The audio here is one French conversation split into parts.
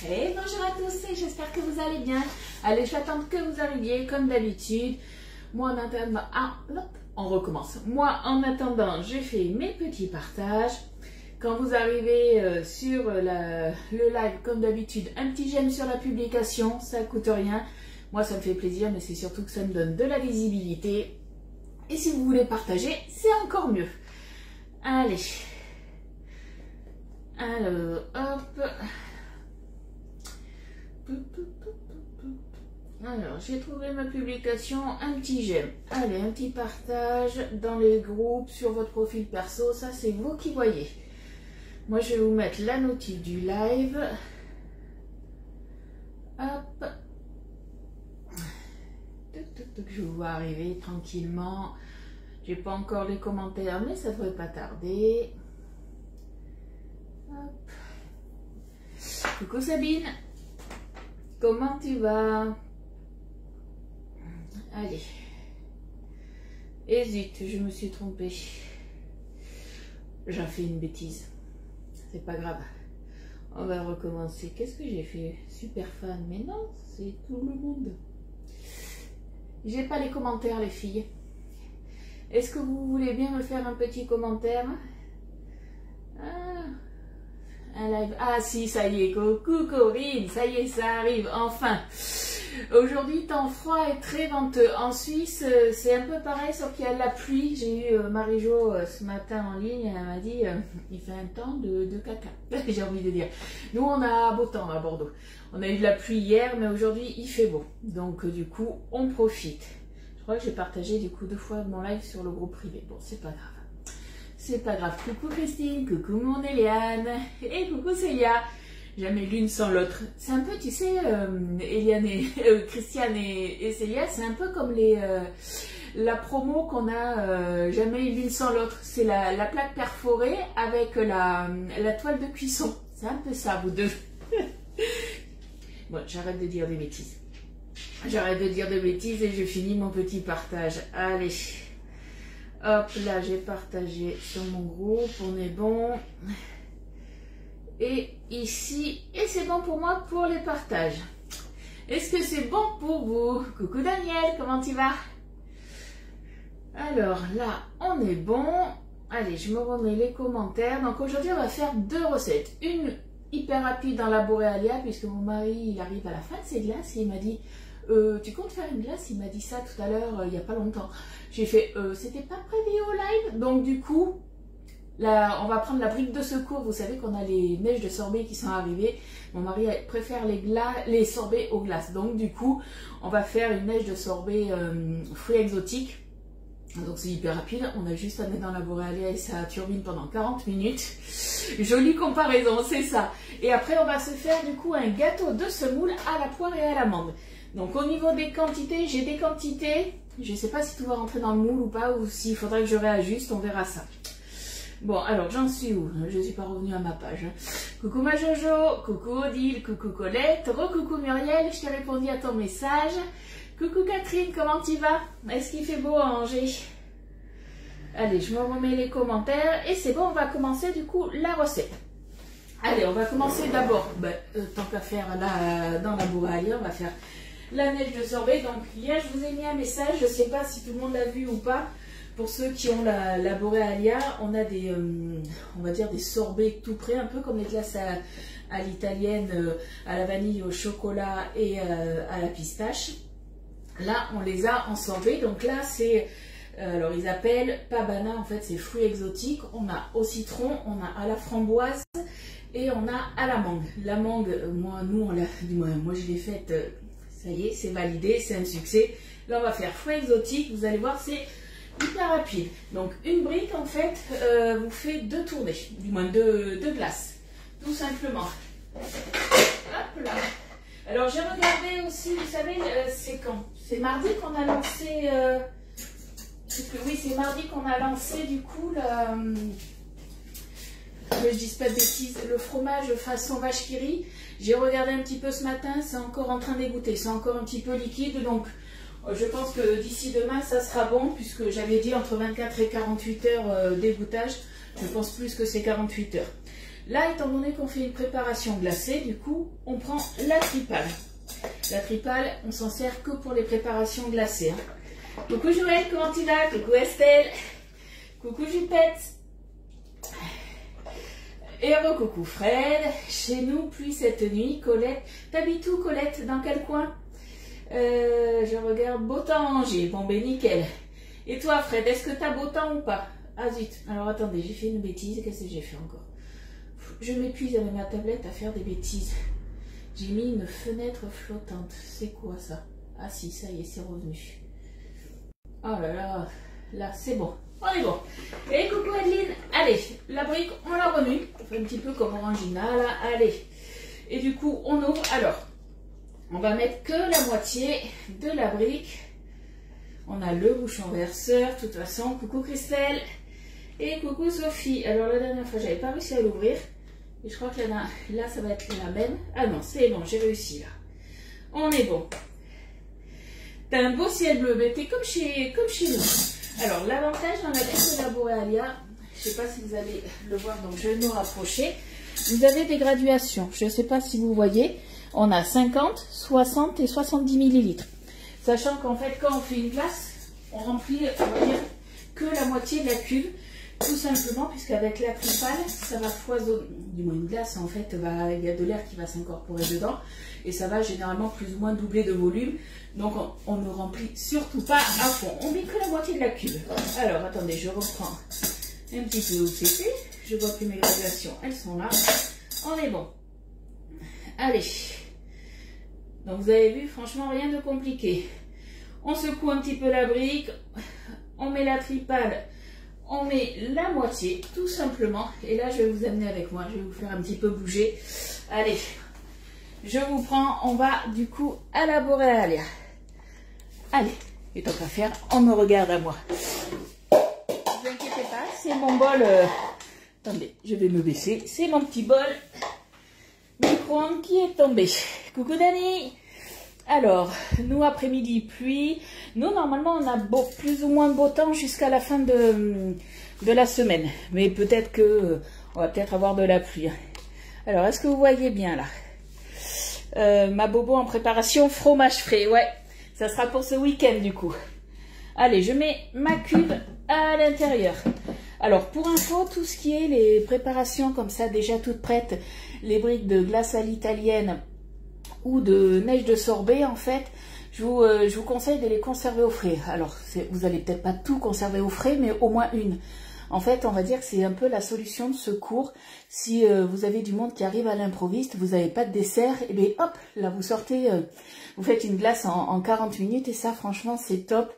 Et bonjour à tous et j'espère que vous allez bien. Allez, j'attends que vous arriviez comme d'habitude. Moi en attendant, on recommence. Moi en attendant, je fais mes petits partages. Quand vous arrivez sur le live comme d'habitude, un petit j'aime sur la publication, ça coûte rien. Moi ça me fait plaisir, mais c'est surtout que ça me donne de la visibilité. Et si vous voulez partager, c'est encore mieux. Allez. Alors, hop. Alors, j'ai trouvé ma publication, un petit j'aime. Allez, un petit partage dans les groupes, sur votre profil perso, ça c'est vous qui voyez. Moi, je vais vous mettre la notif du live. Hop. Je vous vois arriver tranquillement. J'ai pas encore les commentaires, mais ça devrait pas tarder. Hop. Coucou Sabine, comment tu vas? Allez. Et zut, je me suis trompée. J'ai fait une bêtise. C'est pas grave. On va recommencer. Qu'est-ce que j'ai fait? Super fan. Mais non, c'est tout le monde. J'ai pas les commentaires, les filles. Est-ce que vous voulez bien me faire un petit commentaire? Un live. Ah si, ça y est, coucou Corinne, ça y est, ça arrive, enfin. Aujourd'hui, temps froid et très venteux. En Suisse, c'est un peu pareil, sauf qu'il y a de la pluie. J'ai eu Marie-Jo ce matin en ligne, elle m'a dit, il fait un temps de caca, j'ai envie de dire. Nous, on a beau temps à Bordeaux. On a eu de la pluie hier, mais aujourd'hui, il fait beau. Donc, du coup, on profite. Je crois que j'ai partagé, du coup, 2 fois mon live sur le groupe privé. Bon, c'est pas grave. C'est pas grave. Coucou Christine, coucou mon Eliane, et coucou Célia. Jamais l'une sans l'autre. C'est un peu, tu sais, Eliane et Christiane et Célia, c'est un peu comme la promo qu'on a jamais l'une sans l'autre. C'est la plaque perforée avec la toile de cuisson. C'est un peu ça, vous deux. Bon, j'arrête de dire des bêtises. J'arrête de dire des bêtises et je finis mon petit partage. Allez. Hop, là, j'ai partagé sur mon groupe, on est bon. Et ici, et c'est bon pour moi pour les partages. Est-ce que c'est bon pour vous? Coucou Daniel, comment tu vas? Alors là, on est bon. Allez, je me remets les commentaires. Donc aujourd'hui, on va faire 2 recettes. Une hyper rapide dans la Borealia, puisque mon mari, il arrive à la fin de ses glaces et il m'a dit... tu comptes faire une glace? Il m'a dit ça tout à l'heure, il n'y a pas longtemps. J'ai fait, c'était pas prévu au live. Donc du coup, là, on va prendre la brique de secours. Vous savez qu'on a les neiges de sorbet qui sont arrivées. Mon mari préfère les sorbets aux glaces. Donc du coup, on va faire une neige de sorbet fruits exotiques. Donc c'est hyper rapide. On a juste à mettre dans la Borealia et ça turbine pendant 40 minutes. Jolie comparaison, c'est ça. Et après, on va se faire du coup un gâteau de semoule à la poire et à l'amande. Donc au niveau des quantités, j'ai des quantités, je ne sais pas si tout va rentrer dans le moule ou pas, ou s'il faudrait que je réajuste, on verra ça. Bon, alors j'en suis où? Je ne suis pas revenue à ma page. Coucou ma Jojo, coucou Odile, coucou Colette, coucou Muriel, je t'ai répondu à ton message. Coucou Catherine, comment tu vas? Est-ce qu'il fait beau à Angers? Allez, je me remets les commentaires et c'est bon, on va commencer du coup la recette. Allez, on va commencer d'abord, tant qu'à faire là, dans la Borealia, on va faire la neige de sorbet. Donc hier je vous ai mis un message, je ne sais pas si tout le monde l'a vu ou pas. Pour ceux qui ont la Borealia, on a des, on va dire des sorbets tout prêts, un peu comme les glaces à l'italienne, à la vanille, au chocolat et à la pistache. Là on les a en sorbet, donc là c'est, alors ils appellent pabana, en fait c'est fruits exotiques. On a au citron, on a à la framboise et on a à la mangue. La mangue, moi je l'ai faite. Ça y est, c'est validé, c'est un succès. Là, on va faire fruits exotiques. Vous allez voir, c'est hyper rapide. Donc, une brique, en fait, vous fait 2 tournées, du moins 2 glaces, tout simplement. Hop là. Alors, j'ai regardé aussi, vous savez, c'est quand? C'est mardi qu'on a lancé... oui, c'est mardi qu'on a lancé, du coup, que je dise pas de bêtises, le fromage façon vache qui rit. J'ai regardé un petit peu ce matin, c'est encore en train d'égoutter, c'est encore un petit peu liquide, donc je pense que d'ici demain ça sera bon, puisque j'avais dit entre 24 et 48 heures d'égouttage. Je pense plus que c'est 48 heures. Là, étant donné qu'on fait une préparation glacée, du coup, on prend la tripale. La tripale, on s'en sert que pour les préparations glacées. Hein. Coucou Joël, comment tu vas? Coucou Estelle. Coucou Jupette. Et coucou Fred. Chez nous, pluie cette nuit. Colette. T'habites où Colette? Dans quel coin? Je regarde beau temps Angers. Bon ben nickel. Et toi Fred, est-ce que t'as beau temps ou pas? Ah zut. Alors attendez, j'ai fait une bêtise. Qu'est-ce que j'ai fait encore? Je m'épuise avec ma tablette à faire des bêtises. J'ai mis une fenêtre flottante. C'est quoi ça? Ah si, ça y est, c'est revenu. Oh là là, là c'est bon. On est bon. Et coucou Adeline. Allez, la brique, on la remue. On fait un petit peu comme Orangina là. Allez. Et du coup, on ouvre. Alors, on va mettre que la moitié de la brique. On a le bouchon verseur. De toute façon, coucou Christelle. Et coucou Sophie. Alors la dernière fois, j'avais pas réussi à l'ouvrir. Et je crois que là, ça va être la même. Ah non, c'est bon, j'ai réussi là. On est bon. T'as un beau ciel bleu, mais t'es comme chez nous. Alors, l'avantage dans la laine de la Borealia, je ne sais pas si vous allez le voir, donc je vais me rapprocher. Vous avez des graduations. Je ne sais pas si vous voyez. On a 50, 60 et 70 millilitres. Sachant qu'en fait, quand on fait une glace, on remplit, on va dire, que la moitié de la cuve. Tout simplement, puisqu'avec la tripale, ça va foisonner. Du moins, une glace, en fait, il y a de l'air qui va s'incorporer dedans. Et ça va généralement plus ou moins doubler de volume. Donc, on ne remplit surtout pas à fond. On met que la moitié de la cuve. Alors, attendez, je reprends un petit peu où c'était. Je vois que mes graduations, elles sont là. On est bon. Allez. Donc, vous avez vu, franchement, rien de compliqué. On secoue un petit peu la brique. On met la tripale. On met la moitié, tout simplement. Et là, je vais vous amener avec moi. Je vais vous faire un petit peu bouger. Allez, je vous prends. On va du coup à la Borealia. Allez, et tant qu'à faire, on me regarde à moi. Ne vous inquiétez pas, c'est mon bol. Attendez, je vais me baisser. C'est mon petit bol micro-ondes qui est tombé. Coucou Dani. Alors, nous, après-midi, pluie. Nous, normalement, on a plus ou moins de beau temps jusqu'à la fin de la semaine. Mais peut-être que on va peut-être avoir de la pluie. Alors, est-ce que vous voyez bien, là? Ma bobo en préparation, fromage frais. Ouais, ça sera pour ce week-end, du coup. Allez, je mets ma cuve à l'intérieur. Alors, pour info, tout ce qui est les préparations comme ça, déjà toutes prêtes, les briques de glace à l'italienne, ou de neige de sorbet, en fait, je vous conseille de les conserver au frais. Alors, vous allez peut-être pas tout conserver au frais, mais au moins une. En fait, on va dire que c'est un peu la solution de secours. Si vous avez du monde qui arrive à l'improviste, vous n'avez pas de dessert, et bien hop, là vous sortez, vous faites une glace en 40 minutes, et ça, franchement, c'est top.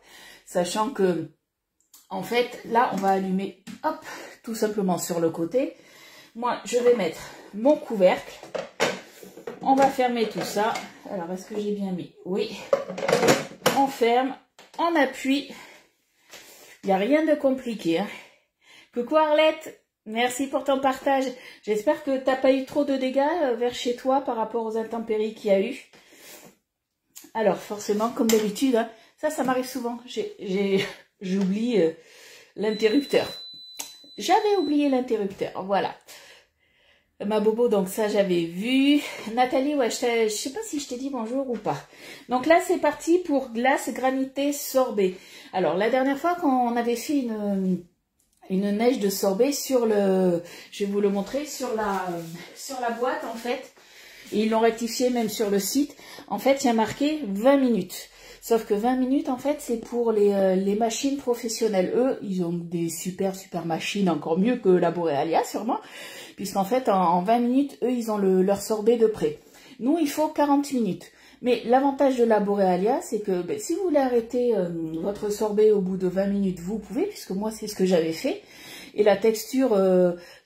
Sachant que, en fait, là, on va allumer, hop, tout simplement sur le côté. Moi, je vais mettre mon couvercle. On va fermer tout ça. Alors, est-ce que j'ai bien mis? Oui. On ferme, on appuie. Il n'y a rien de compliqué. Hein. Coucou Arlette, merci pour ton partage. J'espère que tu n'as pas eu trop de dégâts vers chez toi par rapport aux intempéries qu'il y a eu. Alors, forcément, comme d'habitude, hein, ça m'arrive souvent. J'oublie l'interrupteur. J'avais oublié l'interrupteur, voilà. Ma bobo, donc ça j'avais vu. Nathalie, ouais, je sais pas si je t'ai dit bonjour ou pas. Donc là c'est parti pour glace granitée sorbet. Alors la dernière fois quand on avait fait une neige de sorbet sur le, je vais vous le montrer, sur la boîte en fait. Et ils l'ont rectifié même sur le site. En fait il y a marqué 20 minutes. Sauf que 20 minutes, en fait, c'est pour les machines professionnelles. Eux, ils ont des super machines, encore mieux que la Borealia, sûrement. Puisqu'en fait, en 20 minutes, eux, ils ont leur sorbet de près. Nous, il faut 40 minutes. Mais l'avantage de la Borealia, c'est que si vous voulez arrêter votre sorbet au bout de 20 minutes, vous pouvez, puisque moi, c'est ce que j'avais fait. Et la texture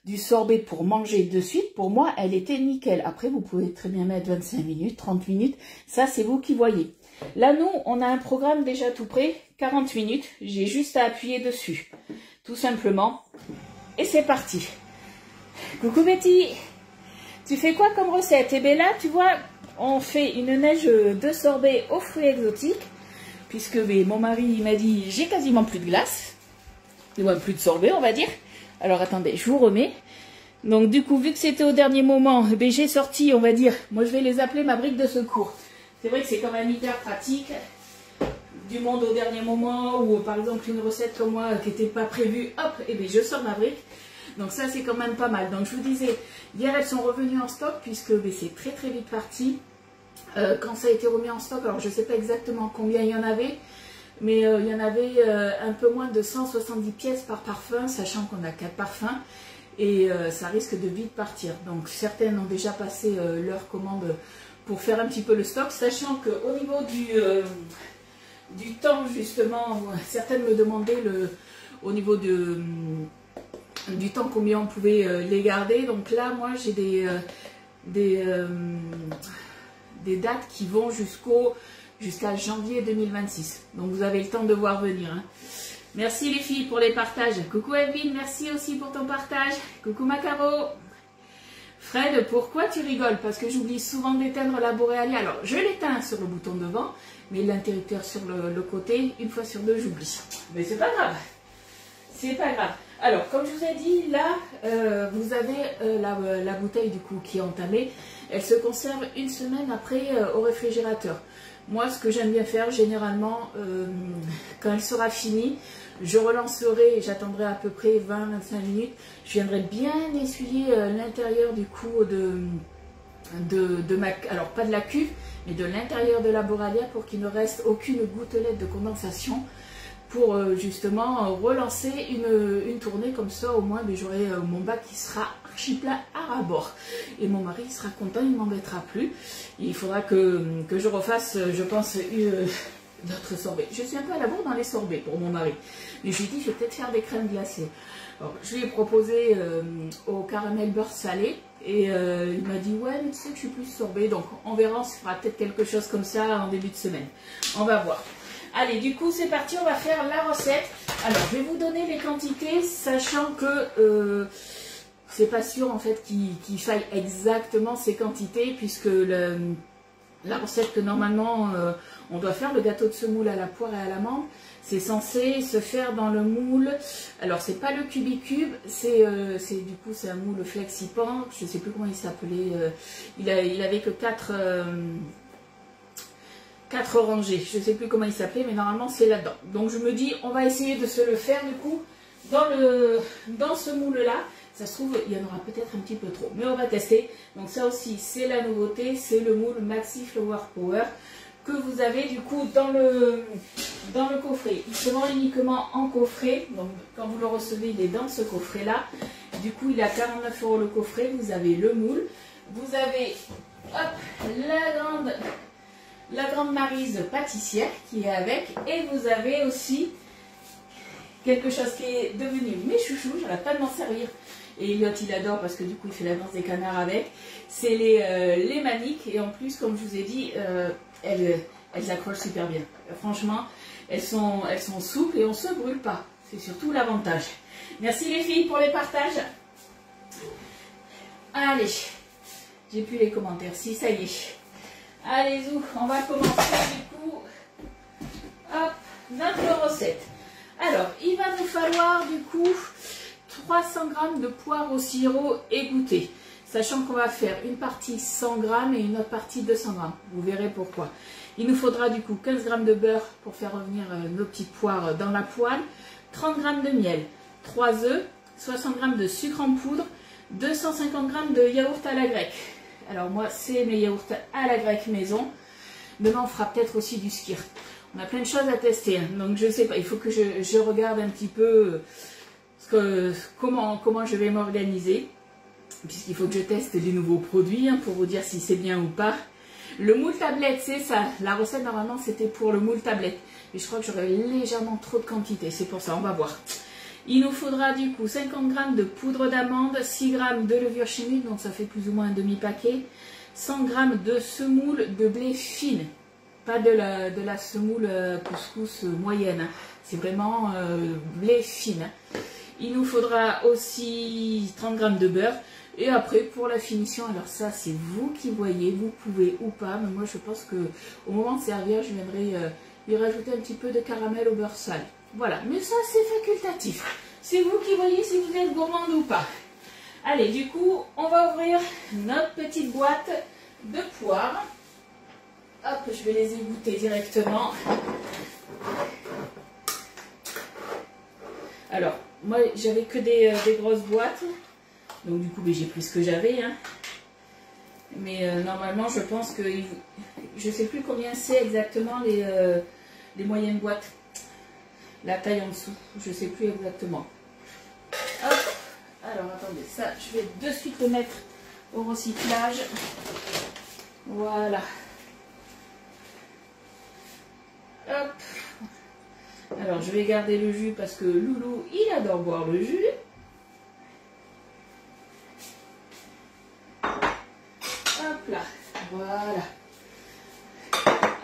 du sorbet pour manger de suite, pour moi, elle était nickel. Après, vous pouvez très bien mettre 25 minutes, 30 minutes. Ça, c'est vous qui voyez. Là, nous, on a un programme déjà tout prêt, 40 minutes. J'ai juste à appuyer dessus, tout simplement. Et c'est parti. Coucou Betty, tu fais quoi comme recette? Eh bien là, tu vois, on fait une neige de sorbet aux fruits exotiques, puisque mon mari m'a dit, j'ai quasiment plus de glace, ou plus de sorbet, on va dire. Alors attendez, je vous remets. Donc du coup, vu que c'était au dernier moment, eh j'ai sorti, on va dire, moi je vais les appeler ma brique de secours. C'est vrai que c'est quand même hyper pratique. Du monde au dernier moment, ou par exemple une recette comme moi qui n'était pas prévue, hop, et bien je sors ma brique. Donc ça c'est quand même pas mal. Donc je vous disais, hier elles sont revenues en stock puisque c'est très très vite parti. Quand ça a été remis en stock, alors je ne sais pas exactement combien il y en avait, mais il y en avait un peu moins de 170 pièces par parfum, sachant qu'on a 4 parfums. Et ça risque de vite partir. Donc certaines ont déjà passé leur commande pour faire un petit peu le stock, sachant qu'au niveau du temps justement, certaines me demandaient au niveau du temps combien on pouvait les garder. Donc là moi j'ai des dates qui vont jusqu'à janvier 2026. Donc vous avez le temps de voir venir. Hein. Merci les filles pour les partages. Coucou Evelyne, merci aussi pour ton partage. Coucou Macaro. Fred, pourquoi tu rigoles? Parce que j'oublie souvent d'éteindre la Boréalia. Alors, je l'éteins sur le bouton devant, mais l'interrupteur sur le côté, une fois sur deux, j'oublie. Mais c'est pas grave. C'est pas grave. Alors, comme je vous ai dit, là, vous avez la bouteille du coup qui est entamée. Elle se conserve une semaine après au réfrigérateur. Moi, ce que j'aime bien faire, généralement, quand elle sera finie, je relancerai, j'attendrai à peu près 20-25 minutes. Je viendrai bien essuyer l'intérieur du coup de ma... Alors, pas de la cuve, mais de l'intérieur de la Boréalia pour qu'il ne reste aucune gouttelette de condensation. Pour justement relancer une tournée comme ça, au moins j'aurai mon bac qui sera archi plat à ras-bord. Et mon mari sera content, il ne m'embêtera plus. Il faudra que je refasse, je pense, d'autres sorbets. Je suis un peu à la bourre dans les sorbets pour mon mari. Mais je lui ai dit, je vais peut-être faire des crèmes glacées. Alors, je lui ai proposé au caramel beurre salé. Et il m'a dit, ouais, mais tu sais que je suis plus sorbet. Donc on verra, on se fera peut-être quelque chose comme ça en début de semaine. On va voir. Allez, du coup, c'est parti, on va faire la recette. Alors, je vais vous donner les quantités, sachant que c'est pas sûr, en fait, qu'il faille exactement ces quantités, puisque la recette que, normalement, on doit faire, le gâteau de semoule à la poire et à l'amande, c'est censé se faire dans le moule. Alors, c'est pas le Cubicube, du coup, c'est un moule Flexipant, je sais plus comment il s'appelait. Il avait que 4 rangées, je ne sais plus comment il s'appelait, mais normalement c'est là-dedans. Donc je me dis, on va essayer de se le faire du coup dans ce moule-là. Ça se trouve, il y en aura peut-être un petit peu trop, mais on va tester. Donc ça aussi, c'est la nouveauté, c'est le moule Maxi Flower Power que vous avez du coup dans le coffret. Il se vend uniquement en coffret, donc quand vous le recevez, il est dans ce coffret-là. Du coup, il est à 49 € le coffret, vous avez le moule, vous avez hop, la grande Maryse pâtissière qui est avec, et vous avez aussi quelque chose qui est devenu mes chouchous, j'arrête pas de m'en servir, et Elliot il adore parce que du coup il fait la danse des canards avec, c'est les maniques, et en plus comme je vous ai dit, elles accrochent super bien, franchement elles sont souples et on se brûle pas, c'est surtout l'avantage. Merci les filles pour les partages. Allez, j'ai plus les commentaires, si ça y est. Allez, on va commencer du coup, hop, notre recette. Alors, il va nous falloir du coup 300 g de poire au sirop égoutté. Sachant qu'on va faire une partie 100 g et une autre partie 200 g. Vous verrez pourquoi. Il nous faudra du coup 15 g de beurre pour faire revenir nos petites poires dans la poêle, 30 g de miel, 3 œufs, 60 g de sucre en poudre, 250 g de yaourt à la grecque. Alors moi, c'est mes yaourts à la grecque maison. Demain, on fera peut-être aussi du skyr. On a plein de choses à tester. Hein. Donc, je sais pas, il faut que je regarde un petit peu comment je vais m'organiser. Puisqu'il faut que je teste des nouveaux produits hein, pour vous dire si c'est bien ou pas. Le moule tablette, c'est ça. La recette, normalement, c'était pour le moule tablette. Mais je crois que j'aurais légèrement trop de quantité. C'est pour ça, on va voir. Il nous faudra du coup 50 g de poudre d'amande, 6 g de levure chimique, donc ça fait plus ou moins un demi-paquet, 100 g de semoule de blé fine, pas de la semoule couscous moyenne, hein. C'est vraiment blé fine. Il nous faudra aussi 30 g de beurre, et après pour la finition, alors ça c'est vous qui voyez, vous pouvez ou pas, mais moi je pense que au moment de servir, je viendrai y rajouter un petit peu de caramel au beurre salé. Voilà, mais ça c'est facultatif. C'est vous qui voyez si vous êtes gourmande ou pas. Allez, du coup, on va ouvrir notre petite boîte de poires. Hop, je vais les égoutter directement. Alors, moi, j'avais que des grosses boîtes. Donc, du coup, j'ai pris ce que j'avais. Hein. Mais normalement, je pense que... Je ne sais plus combien c'est exactement les moyennes boîtes. La taille en dessous. Je ne sais plus exactement. Hop. Alors, attendez. Ça, je vais de suite le mettre au recyclage. Voilà. Hop. Alors, je vais garder le jus parce que Loulou, il adore boire le jus. Hop là. Voilà.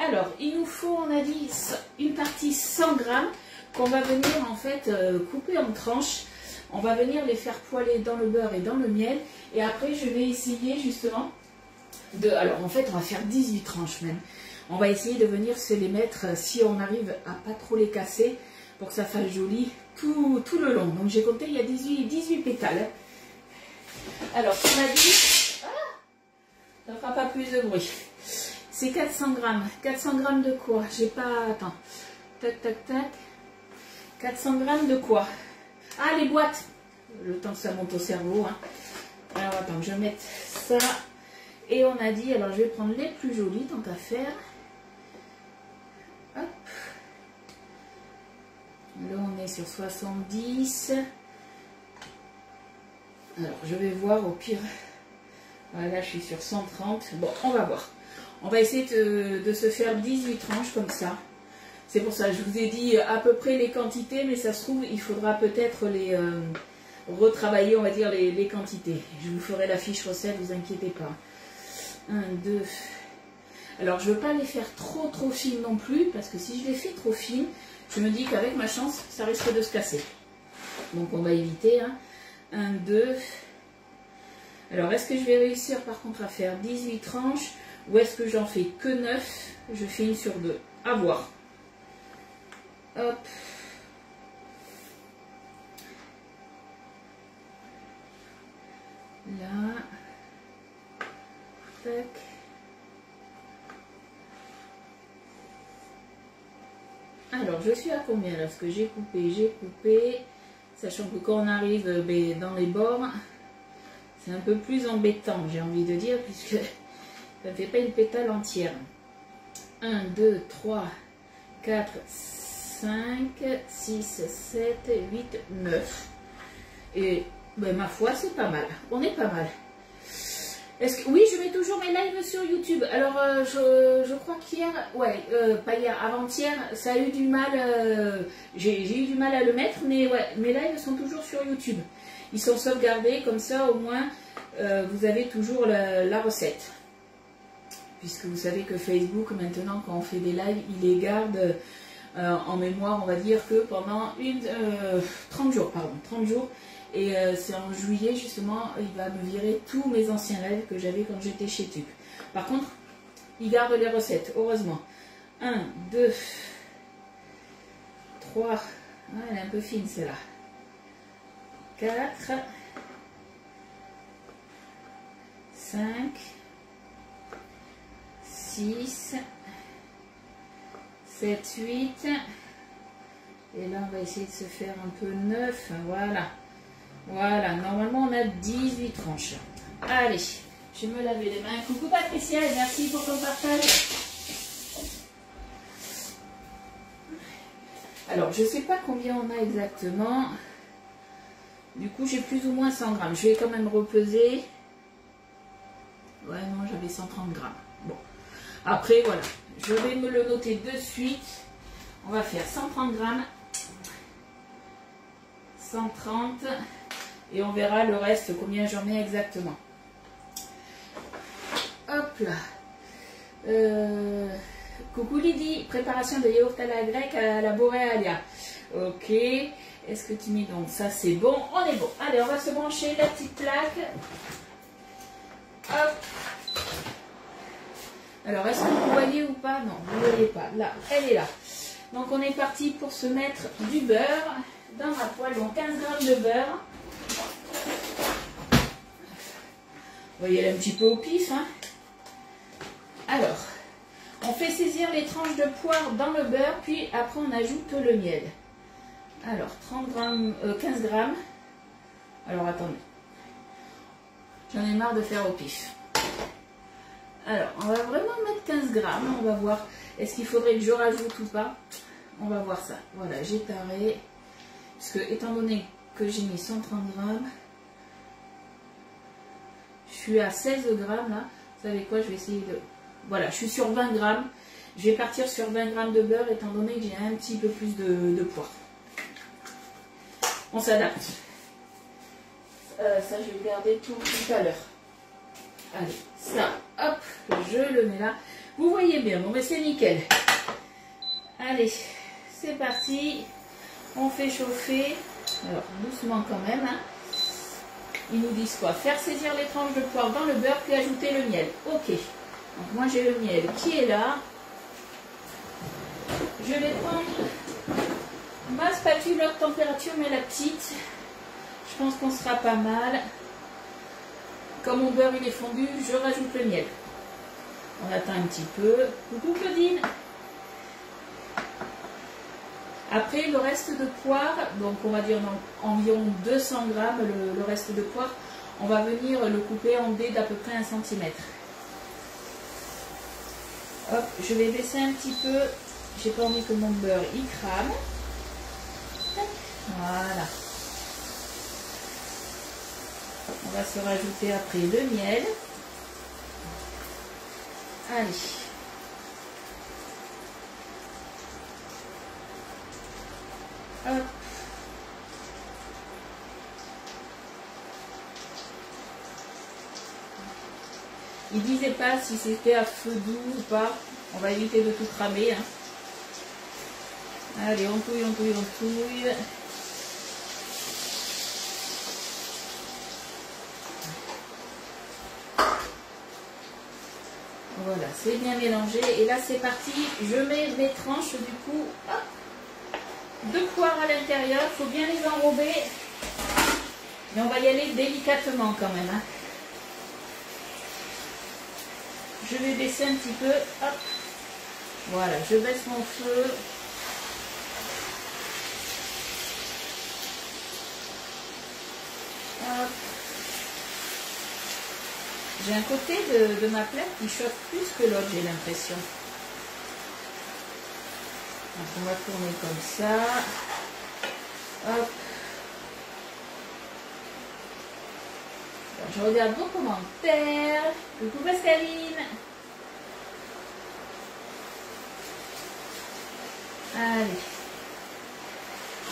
Alors, il nous faut, on a dit, une partie 100 grammes qu'on va venir en fait couper en tranches. On va venir les faire poêler dans le beurre et dans le miel. Et après, je vais essayer justement de... Alors, en fait, on va faire 18 tranches même. On va essayer de venir se les mettre, si on arrive à pas trop les casser, pour que ça fasse joli tout le long. Donc, j'ai compté, il y a 18 pétales. Alors, tu m'as dit... Ah, ça ne fera pas plus de bruit. C'est 400 grammes. 400 grammes de quoi? J'ai pas... Attends. Tac, tac, tac. 400 grammes de quoi? Ah, les boîtes. Le temps que ça monte au cerveau. Hein. Alors, attends, je vais mettre ça. Et on a dit, alors je vais prendre les plus jolies, tant qu'à faire. Hop. Là, on est sur 70. Alors, je vais voir au pire. Voilà, je suis sur 130. Bon, on va voir. On va essayer de se faire 18 tranches comme ça. C'est pour ça que je vous ai dit à peu près les quantités, mais ça se trouve, il faudra peut-être les retravailler, on va dire, les quantités. Je vous ferai la fiche recette, ne vous inquiétez pas. 1, 2. Alors, je ne veux pas les faire trop fines non plus, parce que si je les fais trop fines, je me dis qu'avec ma chance, ça risque de se casser. Donc, on va éviter. Hein. 1, 2. Alors, est-ce que je vais réussir par contre à faire 18 tranches, ou est-ce que j'en fais que 9? Je fais une sur 2. À voir. Hop. Là. Tac. Alors, je suis à combien là? Parce que j'ai coupé. Sachant que quand on arrive dans les bords, c'est un peu plus embêtant, j'ai envie de dire, puisque ça ne fait pas une pétale entière. 1, 2, 3, 4, 5, 6, 7, 8, 9. Et ben, ma foi, c'est pas mal. On est pas mal. Oui, je mets toujours mes lives sur YouTube. Alors, je crois qu'hier, ouais, pas hier, avant-hier, ça a eu du mal. J'ai eu du mal à le mettre, mais ouais, mes lives sont toujours sur YouTube. Ils sont sauvegardés, comme ça, au moins, vous avez toujours la recette. Puisque vous savez que Facebook, maintenant, quand on fait des lives, il les garde en mémoire, on va dire que pendant 30 jours, pardon, 30 jours. Et c'est en juillet, justement, il va me virer tous mes anciens lives que j'avais quand j'étais chez Tuc. Par contre, il garde les recettes, heureusement. 1, 2, 3, ah, elle est un peu fine celle-là. 4, 5, 6, 7, 8. Et là, on va essayer de se faire un peu 9. Voilà. Voilà, normalement on a 18 tranches. Allez, je vais me laver les mains. Coucou Patricia et merci pour ton partage. Alors, je ne sais pas combien on a exactement. Du coup, j'ai plus ou moins 100 grammes. Je vais quand même repeser. Ouais, non, j'avais 130 grammes. Bon. Après, voilà. Je vais me le noter de suite. On va faire 130 grammes. 130. Et on verra le reste, combien j'en mets exactement. Hop là. Coucou Lydie, préparation de yaourt à la grecque à la Boréalia. Ok. Est-ce que tu mets donc ça? C'est bon, on est bon. Allez, on va se brancher la petite plaque. Hop. Alors, est-ce que vous voyez ou pas? Non, vous ne voyez pas. Là, elle est là. Donc, on est parti pour se mettre du beurre dans la poêle. Donc, 15 grammes de beurre. On va y aller un petit peu au pif. Hein. Alors, on fait saisir les tranches de poire dans le beurre, puis après on ajoute le miel. Alors, 30 grammes, 15 grammes. Alors, attendez. J'en ai marre de faire au pif. Alors, on va vraiment mettre 15 grammes. On va voir, est-ce qu'il faudrait que je rajoute ou pas? On va voir ça. Voilà, j'ai taré. Parce que, étant donné que j'ai mis 130 grammes, je suis à 16 grammes là. Vous savez quoi, je vais essayer de... Voilà, je suis sur 20 grammes. Je vais partir sur 20 grammes de beurre, étant donné que j'ai un petit peu plus de poire. On s'adapte. Ça, je vais le garder tout à l'heure. Allez, ça, hop, je le mets là. Vous voyez bien, bon, mais c'est nickel. Allez, c'est parti. On fait chauffer. Alors, doucement quand même. Hein. Ils nous disent quoi? Faire saisir les tranches de poire dans le beurre, puis ajouter le miel. Ok. Donc, moi, j'ai le miel qui est là. Je vais prendre ma spatule haute température, mais la petite. Je pense qu'on sera pas mal. Comme mon beurre il est fondu, je rajoute le miel. On attend un petit peu. Coucou Claudine. Après le reste de poire, donc on va dire environ 200 grammes, le reste de poire, on va venir le couper en dés d'à peu près 1 cm. Hop, je vais baisser un petit peu. J'ai pas envie que mon beurre il crame. Voilà. On va se rajouter après le miel. Allez. Hop. Il disait pas si c'était à feu doux ou pas. On va éviter de tout cramer. Hein. Allez, on touille, on touille, on touille. Voilà, c'est bien mélangé. Et là, c'est parti. Je mets mes tranches, du coup, hop, de poire à l'intérieur. Il faut bien les enrober. Mais on va y aller délicatement quand même. Hein. Je vais baisser un petit peu. Hop. Voilà, je baisse mon feu. Hop. J'ai un côté de ma plaque qui chauffe plus que l'autre, j'ai l'impression. Donc on va tourner comme ça. Hop. Alors, je regarde vos commentaires. Coucou Pascaline. Allez.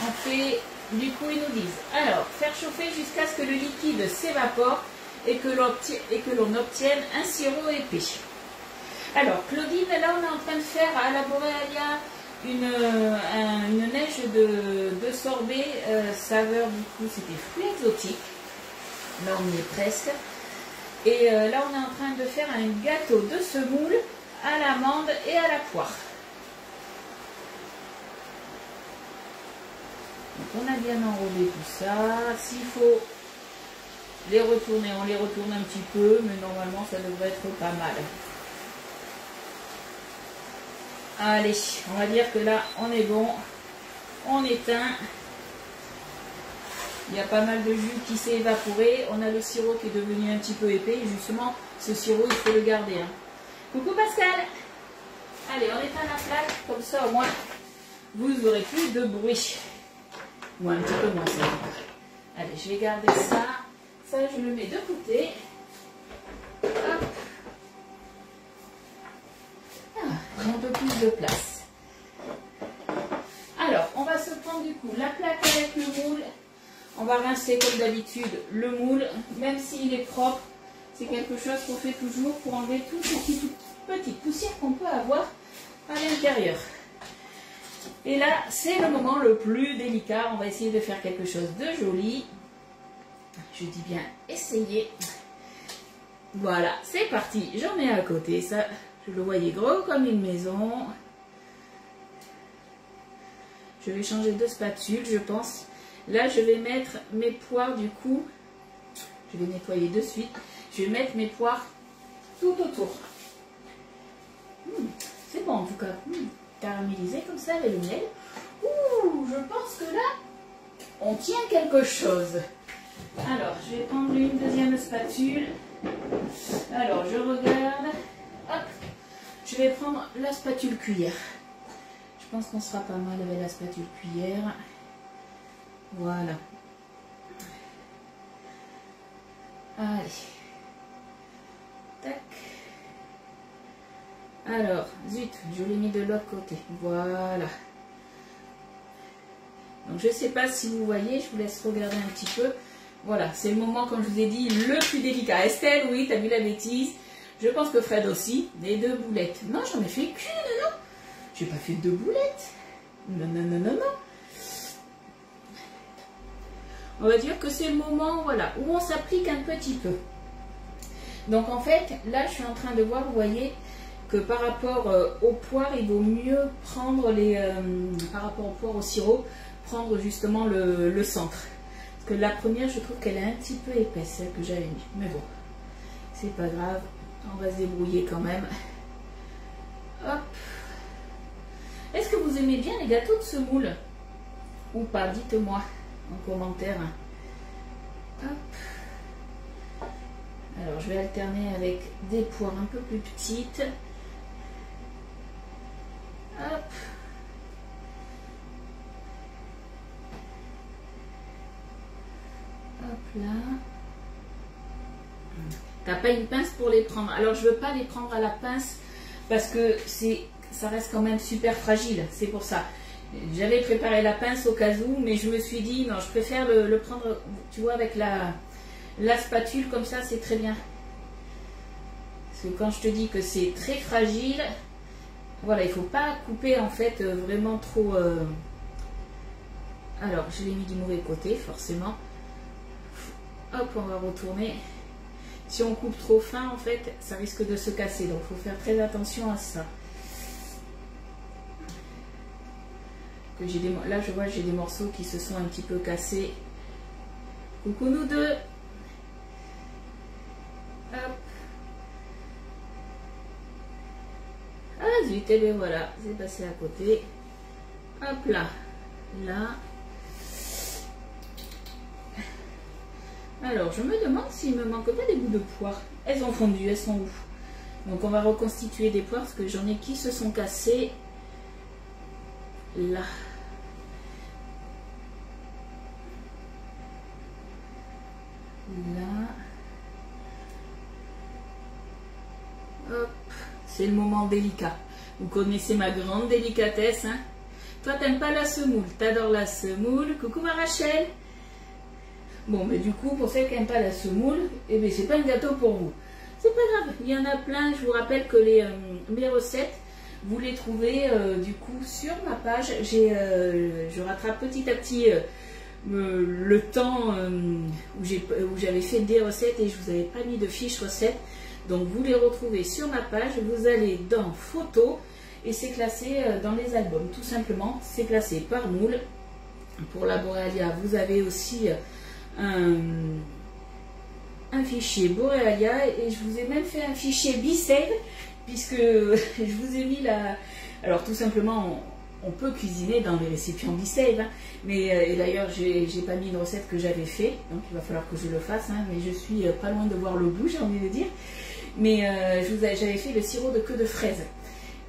On fait, du coup ils nous disent, alors, faire chauffer jusqu'à ce que le liquide s'évapore et que l'on obtienne un sirop épais. Alors, Claudine, là on est en train de faire à la Boréalia une neige de sorbet saveur, du coup c'était fruits exotiques. Là on y est presque. Et là on est en train de faire un gâteau de semoule à l'amande et à la poire. Donc on a bien enrobé tout ça. S'il faut les retourner, on les retourne un petit peu, mais normalement ça devrait être pas mal. Allez, on va dire que là on est bon. On éteint. Il y a pas mal de jus qui s'est évaporé. On a le sirop qui est devenu un petit peu épais. Et justement, ce sirop, il faut le garder. Hein. Coucou Pascal. Allez, on éteint la plaque. Comme ça, au moins, vous aurez plus de bruit. Ou un petit peu moins. Ça. Allez, je vais garder ça. Ça, je le mets de côté. Hop. Ah, j'ai un peu plus de place. Alors, on va se prendre du coup la plaque avec le moule. On va rincer comme d'habitude le moule, même s'il est propre. C'est quelque chose qu'on fait toujours pour enlever toutes ces petites poussières qu'on peut avoir à l'intérieur. Et là, c'est le moment le plus délicat. On va essayer de faire quelque chose de joli. Je dis bien essayer. Voilà, c'est parti. J'en ai à côté. Ça, je le voyais gros comme une maison. Je vais changer de spatule, je pense. Là, je vais mettre mes poires du coup. Je vais nettoyer de suite. Je vais mettre mes poires tout autour. C'est bon en tout cas. Caramélisé comme ça avec le miel. Ouh, je pense que là, on tient quelque chose. Alors, je vais prendre une deuxième spatule. Alors, je regarde. Hop. Je vais prendre la spatule cuillère. Je pense qu'on sera pas mal avec la spatule cuillère. Voilà. Allez. Tac. Alors, zut, je l'ai mis de l'autre côté. Voilà. Donc, je ne sais pas si vous voyez, je vous laisse regarder un petit peu. Voilà, c'est le moment, comme je vous ai dit, le plus délicat. Estelle, oui, t'as vu la bêtise. Je pense que Fred aussi. Les 2 boulettes. Non, j'en ai fait qu'une, non. J'ai pas fait 2 boulettes. Non, non, non, non, non. On va dire que c'est le moment, voilà, où on s'applique un petit peu. Donc, en fait, là, je suis en train de voir, vous voyez, que par rapport aux poires, il vaut mieux prendre les... par rapport aux poires au sirop, prendre justement le centre. Parce que la première, je trouve qu'elle est un petit peu épaisse, celle que j'avais mis. Mais bon, c'est pas grave. On va se débrouiller quand même. Hop. Est-ce que vous aimez bien les gâteaux de semoule? Ou pas? Dites-moi en commentaire. Hop. Alors, je vais alterner avec des poires un peu plus petites. Hop. Hop là. T'as pas une pince pour les prendre. Alors je veux pas les prendre à la pince parce que ça reste quand même super fragile. C'est pour ça. J'avais préparé la pince au cas où, mais je me suis dit non, je préfère le prendre, tu vois, avec la spatule comme ça, c'est très bien. Parce que quand je te dis que c'est très fragile, voilà, il faut pas couper en fait vraiment trop. Alors je l'ai mis du mauvais côté, forcément. Hop, on va retourner. Si on coupe trop fin, en fait, ça risque de se casser. Donc, il faut faire très attention à ça. Là, je vois que j'ai des morceaux qui se sont un petit peu cassés. Coucou nous deux. Hop. Ah zut, et bien voilà, c'est passé à côté. Hop là. Là. Alors, je me demande s'il me manque pas des bouts de poire. Elles ont fondu, elles sont où? Donc, on va reconstituer des poires parce que j'en ai qui se sont cassées. Là. Là. Hop. C'est le moment délicat. Vous connaissez ma grande délicatesse, hein? Toi, t'aimes pas la semoule. T'adores la semoule. Coucou ma Rachel. Bon, mais du coup, pour celles qui n'aiment pas la semoule, eh bien, c'est pas un gâteau pour vous. C'est pas grave, il y en a plein. Je vous rappelle que mes recettes, vous les trouvez du coup sur ma page. Je rattrape petit à petit le temps où j'avais fait des recettes et je vous avais pas mis de fiches recettes. Donc, vous les retrouvez sur ma page. Vous allez dans photos et c'est classé dans les albums. Tout simplement, c'est classé par moule. Pour la Borealia, vous avez aussi... un fichier Borealia et je vous ai même fait un fichier B-Save puisque je vous ai mis la... Alors tout simplement on peut cuisiner dans les récipients B-Save hein, mais et d'ailleurs j'ai pas mis une recette que j'avais fait donc il va falloir que je le fasse hein, mais je suis pas loin de voir le bout j'ai envie de dire mais j'avais fait le sirop de queue de fraise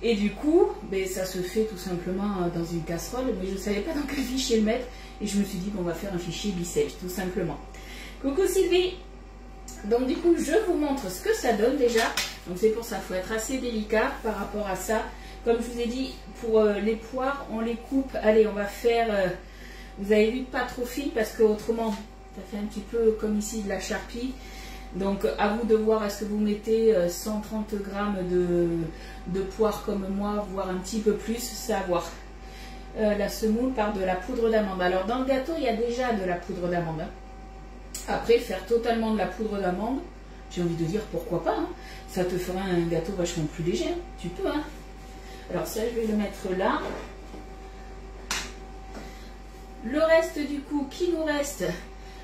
et du coup ben, ça se fait tout simplement dans une casserole mais je ne savais pas dans quel fichier le mettre. Et je me suis dit qu'on va faire un fichier B-Save, tout simplement. Coucou Sylvie. Donc du coup, je vous montre ce que ça donne déjà. Donc c'est pour ça, il faut être assez délicat par rapport à ça. Comme je vous ai dit, pour les poires, on les coupe. Allez, on va faire, vous avez vu, pas trop fine parce que autrement, ça fait un petit peu comme ici de la charpie. Donc à vous de voir, est-ce que vous mettez 130 grammes de poires comme moi, voire un petit peu plus, c'est à voir. La semoule par de la poudre d'amande. Alors dans le gâteau, il y a déjà de la poudre d'amande. Après, faire totalement de la poudre d'amande, j'ai envie de dire pourquoi pas. Hein. Ça te fera un gâteau vachement plus léger. Hein. Tu peux. Hein. Alors ça, je vais le mettre là. Le reste du coup, qui nous reste?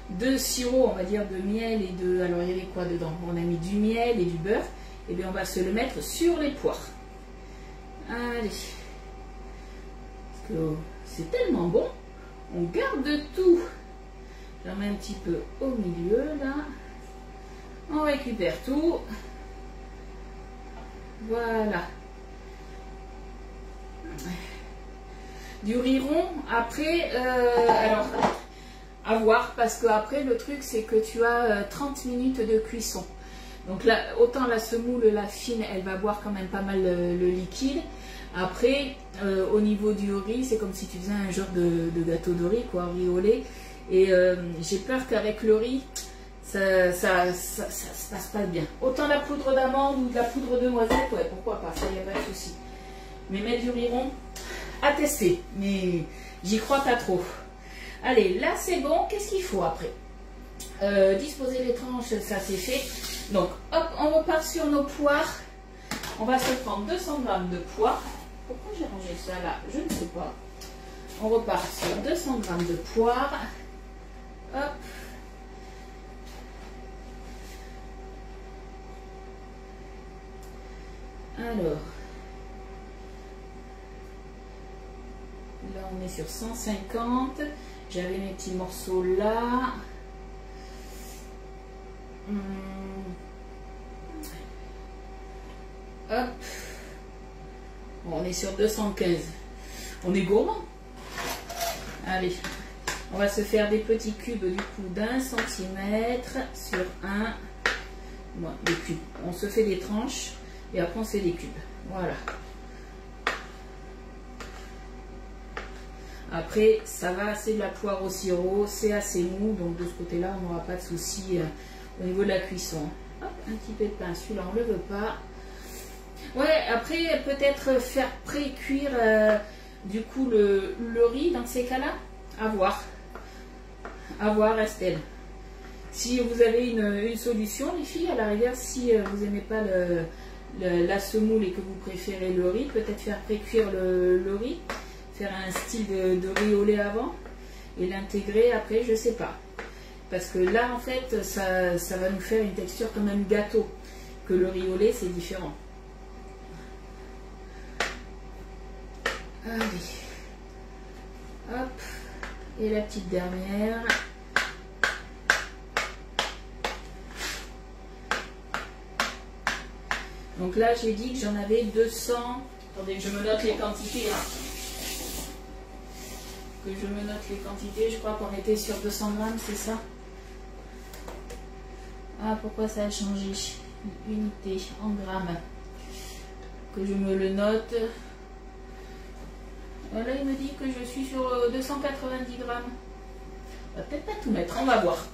de sirop, on va dire de miel et de... Alors il y avait quoi dedans? On a mis du miel et du beurre. Et bien on va se le mettre sur les poires. Allez. Parce que c'est tellement bon. On garde tout. J'en mets un petit peu au milieu là. On récupère tout. Voilà. Du riz rond, après, alors, à voir, parce que après le truc c'est que tu as 30 minutes de cuisson. Donc là, autant la semoule, la fine, elle va boire quand même pas mal le liquide. Après, au niveau du riz, c'est comme si tu faisais un genre de gâteau de riz, quoi, riz au lait. Et j'ai peur qu'avec le riz, ça se passe pas bien. Autant la poudre d'amande ou de la poudre de noisette, ouais, pourquoi pas, ça y a pas de souci. Mais mettre du riz rond, à tester, mais j'y crois pas trop. Allez, là c'est bon, qu'est-ce qu'il faut après? Disposer les tranches, ça c'est fait. Donc, hop, on repart sur nos poires. On va se prendre 200 g de poires. Pourquoi j'ai rangé ça là? Je ne sais pas. On repart sur 200 g de poires. Hop. Alors, là on est sur 150. J'avais mes petits morceaux là. Hop. Bon, on est sur 215. On est gourmand. Allez, on va se faire des petits cubes du coup d'1 centimètre sur un. Bon, des cubes. On se fait des tranches et après on se fait des cubes. Voilà. Après, ça va, c'est de la poire au sirop, c'est assez mou, donc de ce côté-là, on n'aura pas de souci au niveau de la cuisson. Hop, un petit peu de pain, celui-là, on ne le veut pas. Ouais, après, peut-être faire pré-cuire du coup le riz dans ces cas-là. À voir. À voir, Estelle. Si vous avez une solution, les filles, à la rigueur, si vous n'aimez pas la semoule et que vous préférez le riz, peut-être faire pré-cuire le riz. Faire un style de riz au lait avant et l'intégrer après, je sais pas. Parce que là, en fait, ça va nous faire une texture quand même gâteau. Que le riz au lait, c'est différent. Allez. Hop. Et la petite dernière. Donc là, j'ai dit que j'en avais 200. Attendez, je me note les quantités. Hein. Que je me note les quantités, je crois qu'on était sur 200 grammes, c'est ça? Ah, pourquoi ça a changé? Unité en grammes. Que je me le note. Là, il me dit que je suis sur 290 grammes. On va peut-être pas tout mettre, on va voir.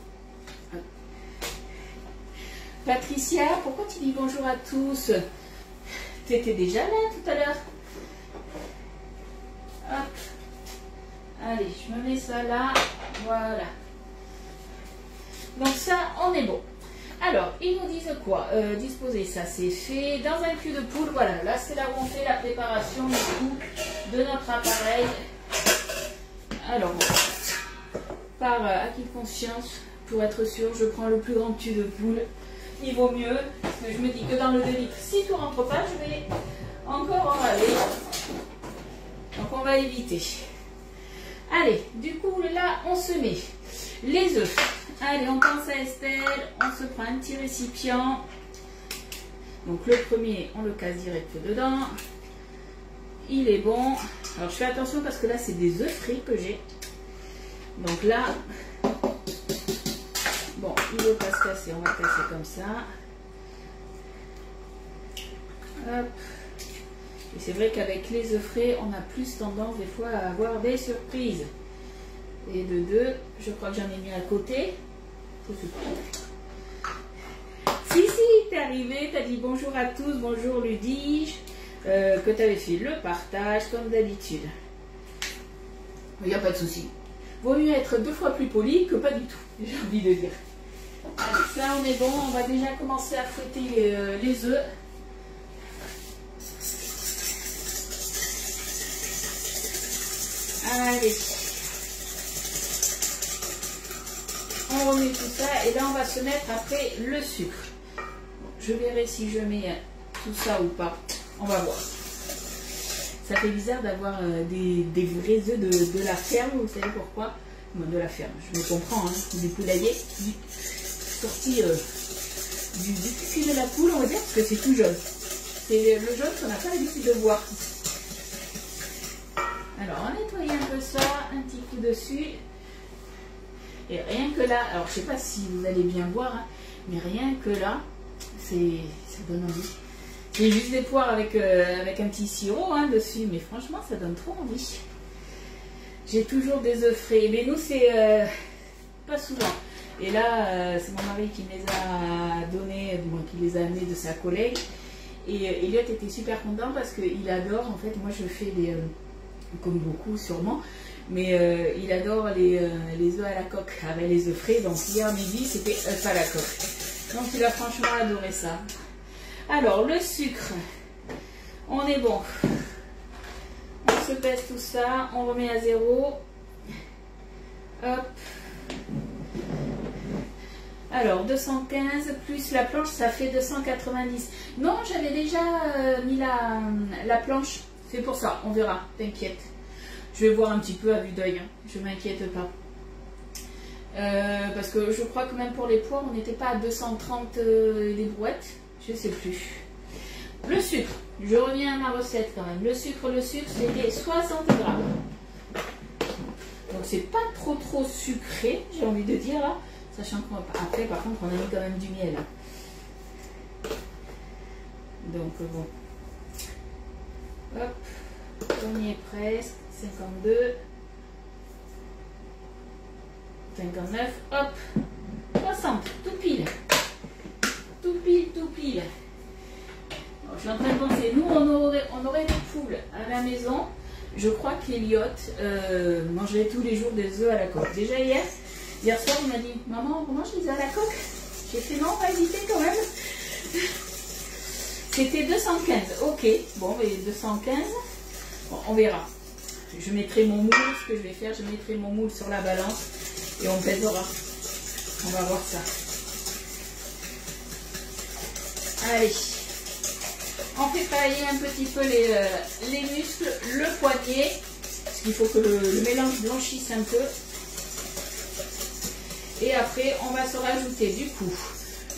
Patricia, pourquoi tu dis bonjour à tous? Tu étais déjà là tout à l'heure. Hop. Allez, je me mets ça là, voilà. Donc ça, on est bon. Alors, ils nous disent quoi? Disposer, ça c'est fait. Dans un cul de poule, voilà. Là, c'est là où on fait la préparation du coup de notre appareil. Alors, par acquis de conscience, pour être sûr, je prends le plus grand cul de poule. Il vaut mieux, parce que je me dis que dans le 2 litres, si tout rentre pas, je vais encore en aller. Donc, on va éviter. Allez, du coup, là, on se met les œufs. Allez, on pense à Estelle. On se prend un petit récipient. Donc, le premier, on le casse direct dedans. Il est bon. Alors, je fais attention parce que là, c'est des œufs frits que j'ai. Donc là, bon, il ne veut pas se casser. On va casser comme ça. Hop. Et c'est vrai qu'avec les œufs frais, on a plus tendance des fois à avoir des surprises. Et de deux, je crois que j'en ai mis à côté. Si, t'es arrivé, t'as dit bonjour à tous, bonjour Ludige, que t'avais fait le partage comme d'habitude. Il n'y a pas de souci. Vaut mieux être 2 fois plus poli que pas du tout, j'ai envie de dire. Allez, ça on est bon, on va déjà commencer à fouetter les œufs. Allez, on ça. Et là, on va se mettre après le sucre. Je verrai si je mets tout ça ou pas. On va voir. Ça fait bizarre d'avoir des vrais œufs de la ferme. Vous savez pourquoi? Bon, de la ferme, je me comprends. Hein, du poulailler. Sorti du cul de la poule, on va dire, parce que c'est tout jaune. C'est le jaune qu'on n'a pas l'habitude de voir. Alors, on nettoie un peu ça, un petit coup dessus. Et rien que là, alors je sais pas si vous allez bien voir, hein, mais rien que là, ça donne envie. C'est juste des poires avec un petit sirop hein, dessus, mais franchement, ça donne trop envie. J'ai toujours des œufs frais, mais nous, c'est pas souvent. Et là, c'est mon mari qui me les a donnés, bon, qui les a amenés de sa collègue. Et Elliot était super content parce qu'il adore, en fait, moi je fais des, comme beaucoup sûrement, mais il adore les œufs à la coque avec les œufs frais. Donc hier midi, c'était œufs à la coque. Donc il a franchement adoré ça. Alors, le sucre, on est bon. On se pèse tout ça, on remet à 0. Hop. Alors, 215 plus la planche, ça fait 290. Non, j'avais déjà mis la planche. C'est pour ça, on verra, t'inquiète. Je vais voir un petit peu à vue d'œil, hein. Je ne m'inquiète pas. Parce que je crois que même pour les poires, on n'était pas à 230 les brouettes. Je ne sais plus. Le sucre, je reviens à ma recette quand même. Le sucre, c'était 60 grammes. Donc c'est pas trop sucré, j'ai envie de dire là. Sachant qu'après, par contre, on a mis quand même du miel. Donc bon. Hop, on y est presque. 52. 59. Hop. 60. Tout pile. Tout pile. Alors, je suis en train de penser, nous, on aurait des poules à la maison. Je crois qu'Elliot mangerait tous les jours des œufs à la coque. Déjà hier soir, il m'a dit, maman, on mange des œufs à la coque? J'ai fait non, on va éviter quand même. C'était 215. Ok, bon, mais 215, bon, on verra. Je mettrai mon moule, ce que je vais faire, je mettrai mon moule sur la balance et on pèsera. On va voir ça. Allez. On fait travailler un petit peu les muscles, le poignet, parce qu'il faut que le mélange blanchisse un peu. Et après, on va se rajouter du coup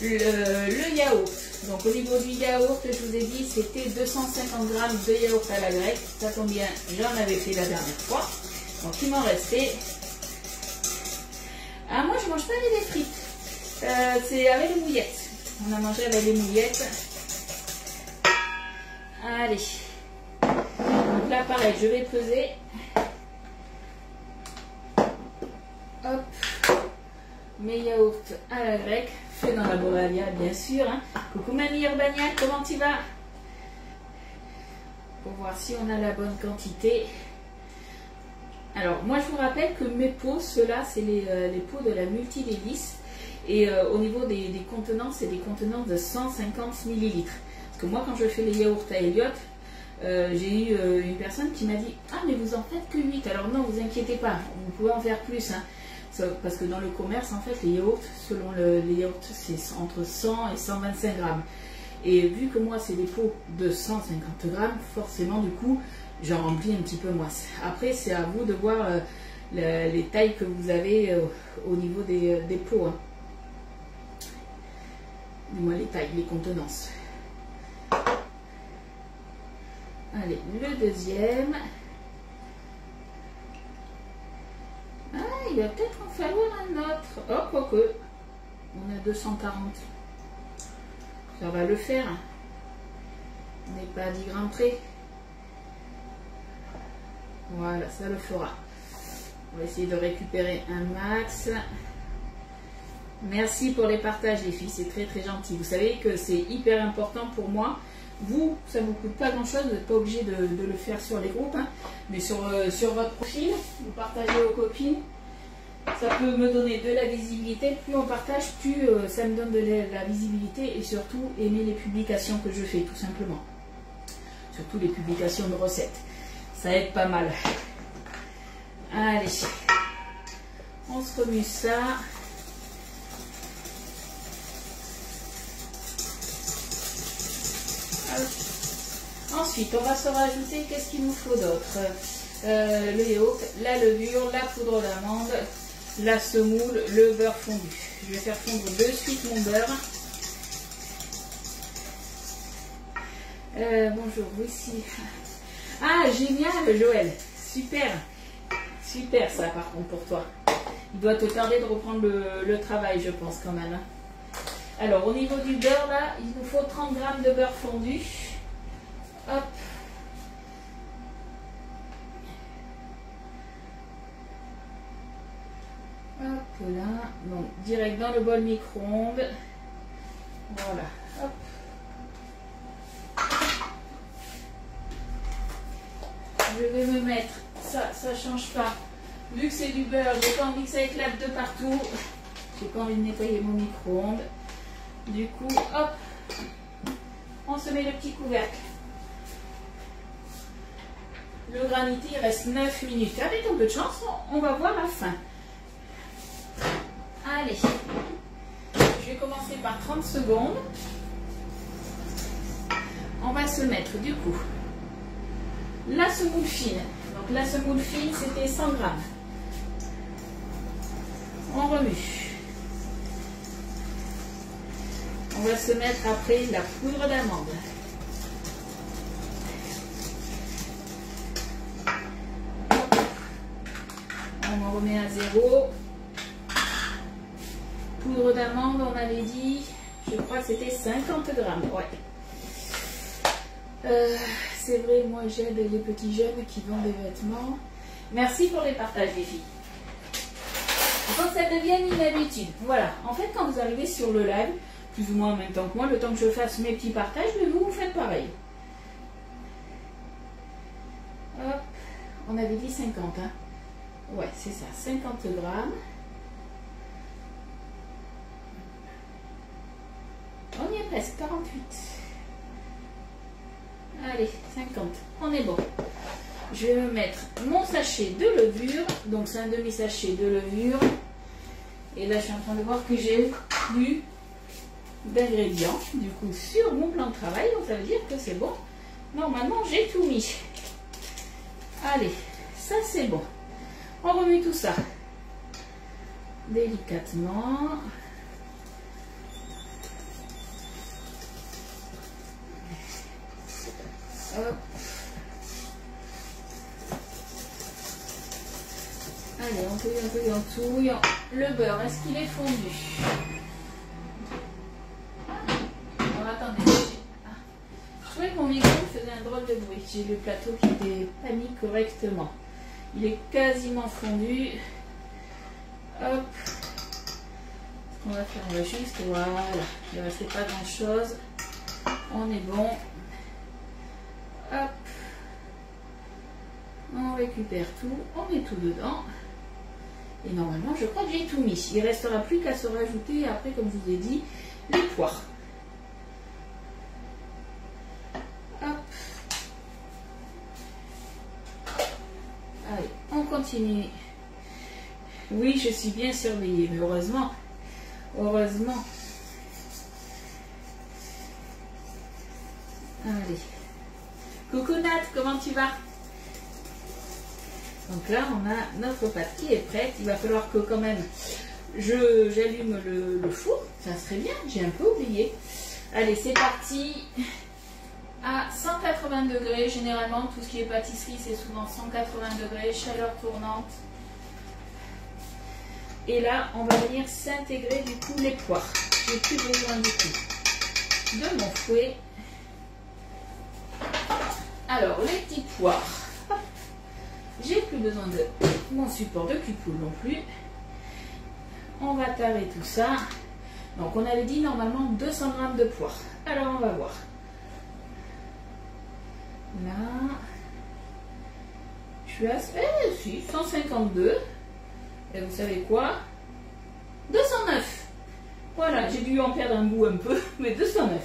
le yaourt. Donc au niveau du yaourt, je vous ai dit, c'était 250 g de yaourt à la grecque. Ça tombe bien, j'en avais fait la dernière fois. Donc il m'en restait. Ah, moi je mange pas avec des frites. C'est avec les mouillettes. On a mangé avec les mouillettes. Allez. Donc là pareil, je vais peser. Hop. Mes yaourts à la grecque, fait dans la Boréalia bien sûr. Hein. Coucou mamie Urbania, comment tu vas? Pour voir si on a la bonne quantité. Alors moi je vous rappelle que mes pots, ceux-là c'est les pots de la multidélice. Et au niveau des contenants, c'est des contenants de 150 ml. Parce que moi quand je fais les yaourts à Elliot, j'ai eu une personne qui m'a dit « Ah mais vous en faites que 8 ». Alors non, vous inquiétez pas, vous pouvez en faire plus. Hein. Parce que dans le commerce, en fait, les yaourts, selon les yaourts, c'est entre 100 et 125 grammes. Et vu que moi, c'est des pots de 150 grammes, forcément, du coup, j'en remplis un petit peu moins. Après, c'est à vous de voir les tailles que vous avez au niveau des pots. Hein. Dis-moi les tailles, les contenances. Allez, le deuxième. Ah, il va peut-être en falloir un autre. Oh, quoique. On a 240. Ça va le faire. On n'est pas à 10 grammes près. Voilà, ça le fera. On va essayer de récupérer un max. Merci pour les partages, les filles. C'est très très gentil. Vous savez que c'est hyper important pour moi. Vous, ça ne vous coûte pas grand chose. Vous n'êtes pas obligé de le faire sur les groupes. Hein. Mais sur votre profil, vous partagez aux copines. Ça peut me donner de la visibilité. Plus on partage, plus ça me donne de la visibilité. Et surtout, aimer les publications que je fais, tout simplement. Surtout les publications de recettes. Ça aide pas mal. Allez. On se remue ça. Hop. Ensuite, on va se rajouter, qu'est-ce qu'il nous faut d'autre? Le yaourt, la levure, la poudre d'amande, la semoule, le beurre fondu. Je vais faire fondre de suite mon beurre. Bonjour, Lucie. Ah, génial, Joël. Super. Super, ça, par contre, pour toi. Il doit te tarder de reprendre le travail, je pense, quand même. Alors, au niveau du beurre, là, il nous faut 30 g de beurre fondu. Hop. Hop là. Donc, direct dans le bol micro-ondes. Voilà. Hop. Je vais me mettre, ça change pas. Vu que c'est du beurre, j'ai pas envie que ça éclate de partout. J'ai pas envie de nettoyer mon micro-ondes. Du coup, hop, on se met le petit couvercle. Le granité, il reste 9 minutes. Avec un peu de chance, on va voir la fin. Allez, je vais commencer par 30 secondes. On va se mettre du coup la semoule fine. Donc la semoule fine, c'était 100 g. On remue. On va se mettre après la poudre d'amande. On en remet à 0. Poudre d'amande, on avait dit, je crois que c'était 50 g. Ouais. C'est vrai, moi j'aide les petits jeunes qui vendent des vêtements. Merci pour les partages, les filles. Faut que ça devienne une habitude. Voilà, en fait, quand vous arrivez sur le live, plus ou moins en même temps que moi, le temps que je fasse mes petits partages, mais vous faites pareil. Hop, on avait dit 50, hein. Ouais, c'est ça, 50 g. On y est presque, 48. Allez, 50, on est bon. Je vais me mettre mon sachet de levure. Donc c'est un demi-sachet de levure. Et là, je suis en train de voir que j'ai plus d'ingrédients. Du coup, sur mon plan de travail, donc ça veut dire que c'est bon. Normalement, j'ai tout mis. Allez, ça c'est bon. On remet tout ça délicatement. Hop. Allez, on touille, on touille. Le beurre, est-ce qu'il est fondu? Alors attendez. Je trouvais que mon micro faisait un drôle de bruit. J'ai le plateau qui n'était pas mis correctement. Il est quasiment fondu. Hop. Ce qu'on va faire, on va juste, voilà. Il ne restait pas grand chose. On est bon. Hop, on récupère tout, on met tout dedans. Et normalement, je crois que j'ai tout mis. Il ne restera plus qu'à se rajouter, après, comme je vous ai dit, les poires. Hop. Allez, on continue. Oui, je suis bien surveillée, mais heureusement. Heureusement. Allez. Coucou Nat, comment tu vas? Donc là, on a notre pâte qui est prête. Il va falloir que quand même, j'allume le four. Ça serait bien, j'ai un peu oublié. Allez, c'est parti. À 180 degrés, généralement, tout ce qui est pâtisserie, c'est souvent 180 degrés, chaleur tournante. Et là, on va venir s'intégrer du coup les poires. J'ai plus besoin du coup de mon fouet. Alors, les petites poires, j'ai plus besoin de mon support de cul-poule non plus. On va tarer tout ça. Donc, on avait dit normalement 200 g de poires. Alors, on va voir. Là, je suis à 152. Et vous savez quoi? 209. Voilà, j'ai dû en perdre un bout un peu, mais 209.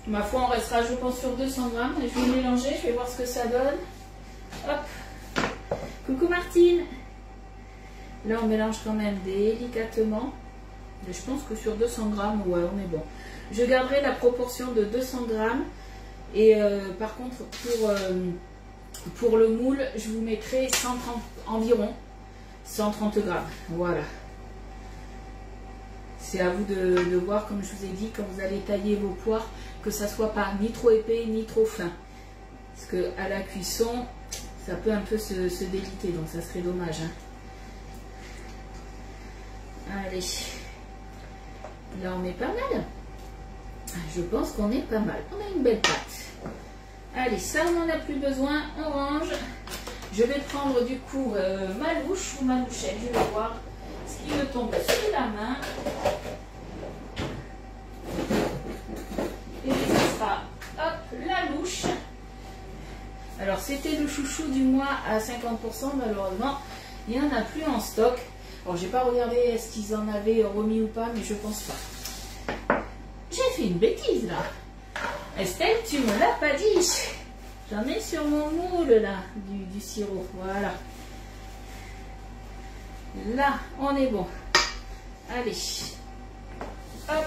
Ma foi, on restera, je pense, sur 200 g. Et je vais mélanger, je vais voir ce que ça donne. Hop. Coucou Martine. Là, on mélange quand même délicatement. Et je pense que sur 200 g, ouais, on est bon. Je garderai la proportion de 200 g Et par contre, pour le moule, je vous mettrai 130, environ 130 grammes. Voilà. C'est à vous de voir, comme je vous ai dit, quand vous allez tailler vos poires, que ça soit pas ni trop épais ni trop fin. Parce que à la cuisson, ça peut un peu se déliter, donc ça serait dommage. Hein. Allez, là on est pas mal. Je pense qu'on est pas mal. On a une belle pâte. Allez, ça on n'en a plus besoin. On range. Je vais prendre du coup ma louche ou ma louchette. Je vais voir ce qui me tombe sous la main. Et ce sera, hop, la louche. Alors c'était le chouchou du mois à 50%. Malheureusement, il n'y en a plus en stock. Alors j'ai pas regardé est-ce qu'ils en avaient remis ou pas, mais je pense pas. J'ai fait une bêtise là. Estelle, tu me l'as pas dit. J'en ai sur mon moule là, du sirop. Voilà. Là, on est bon. Allez. Hop.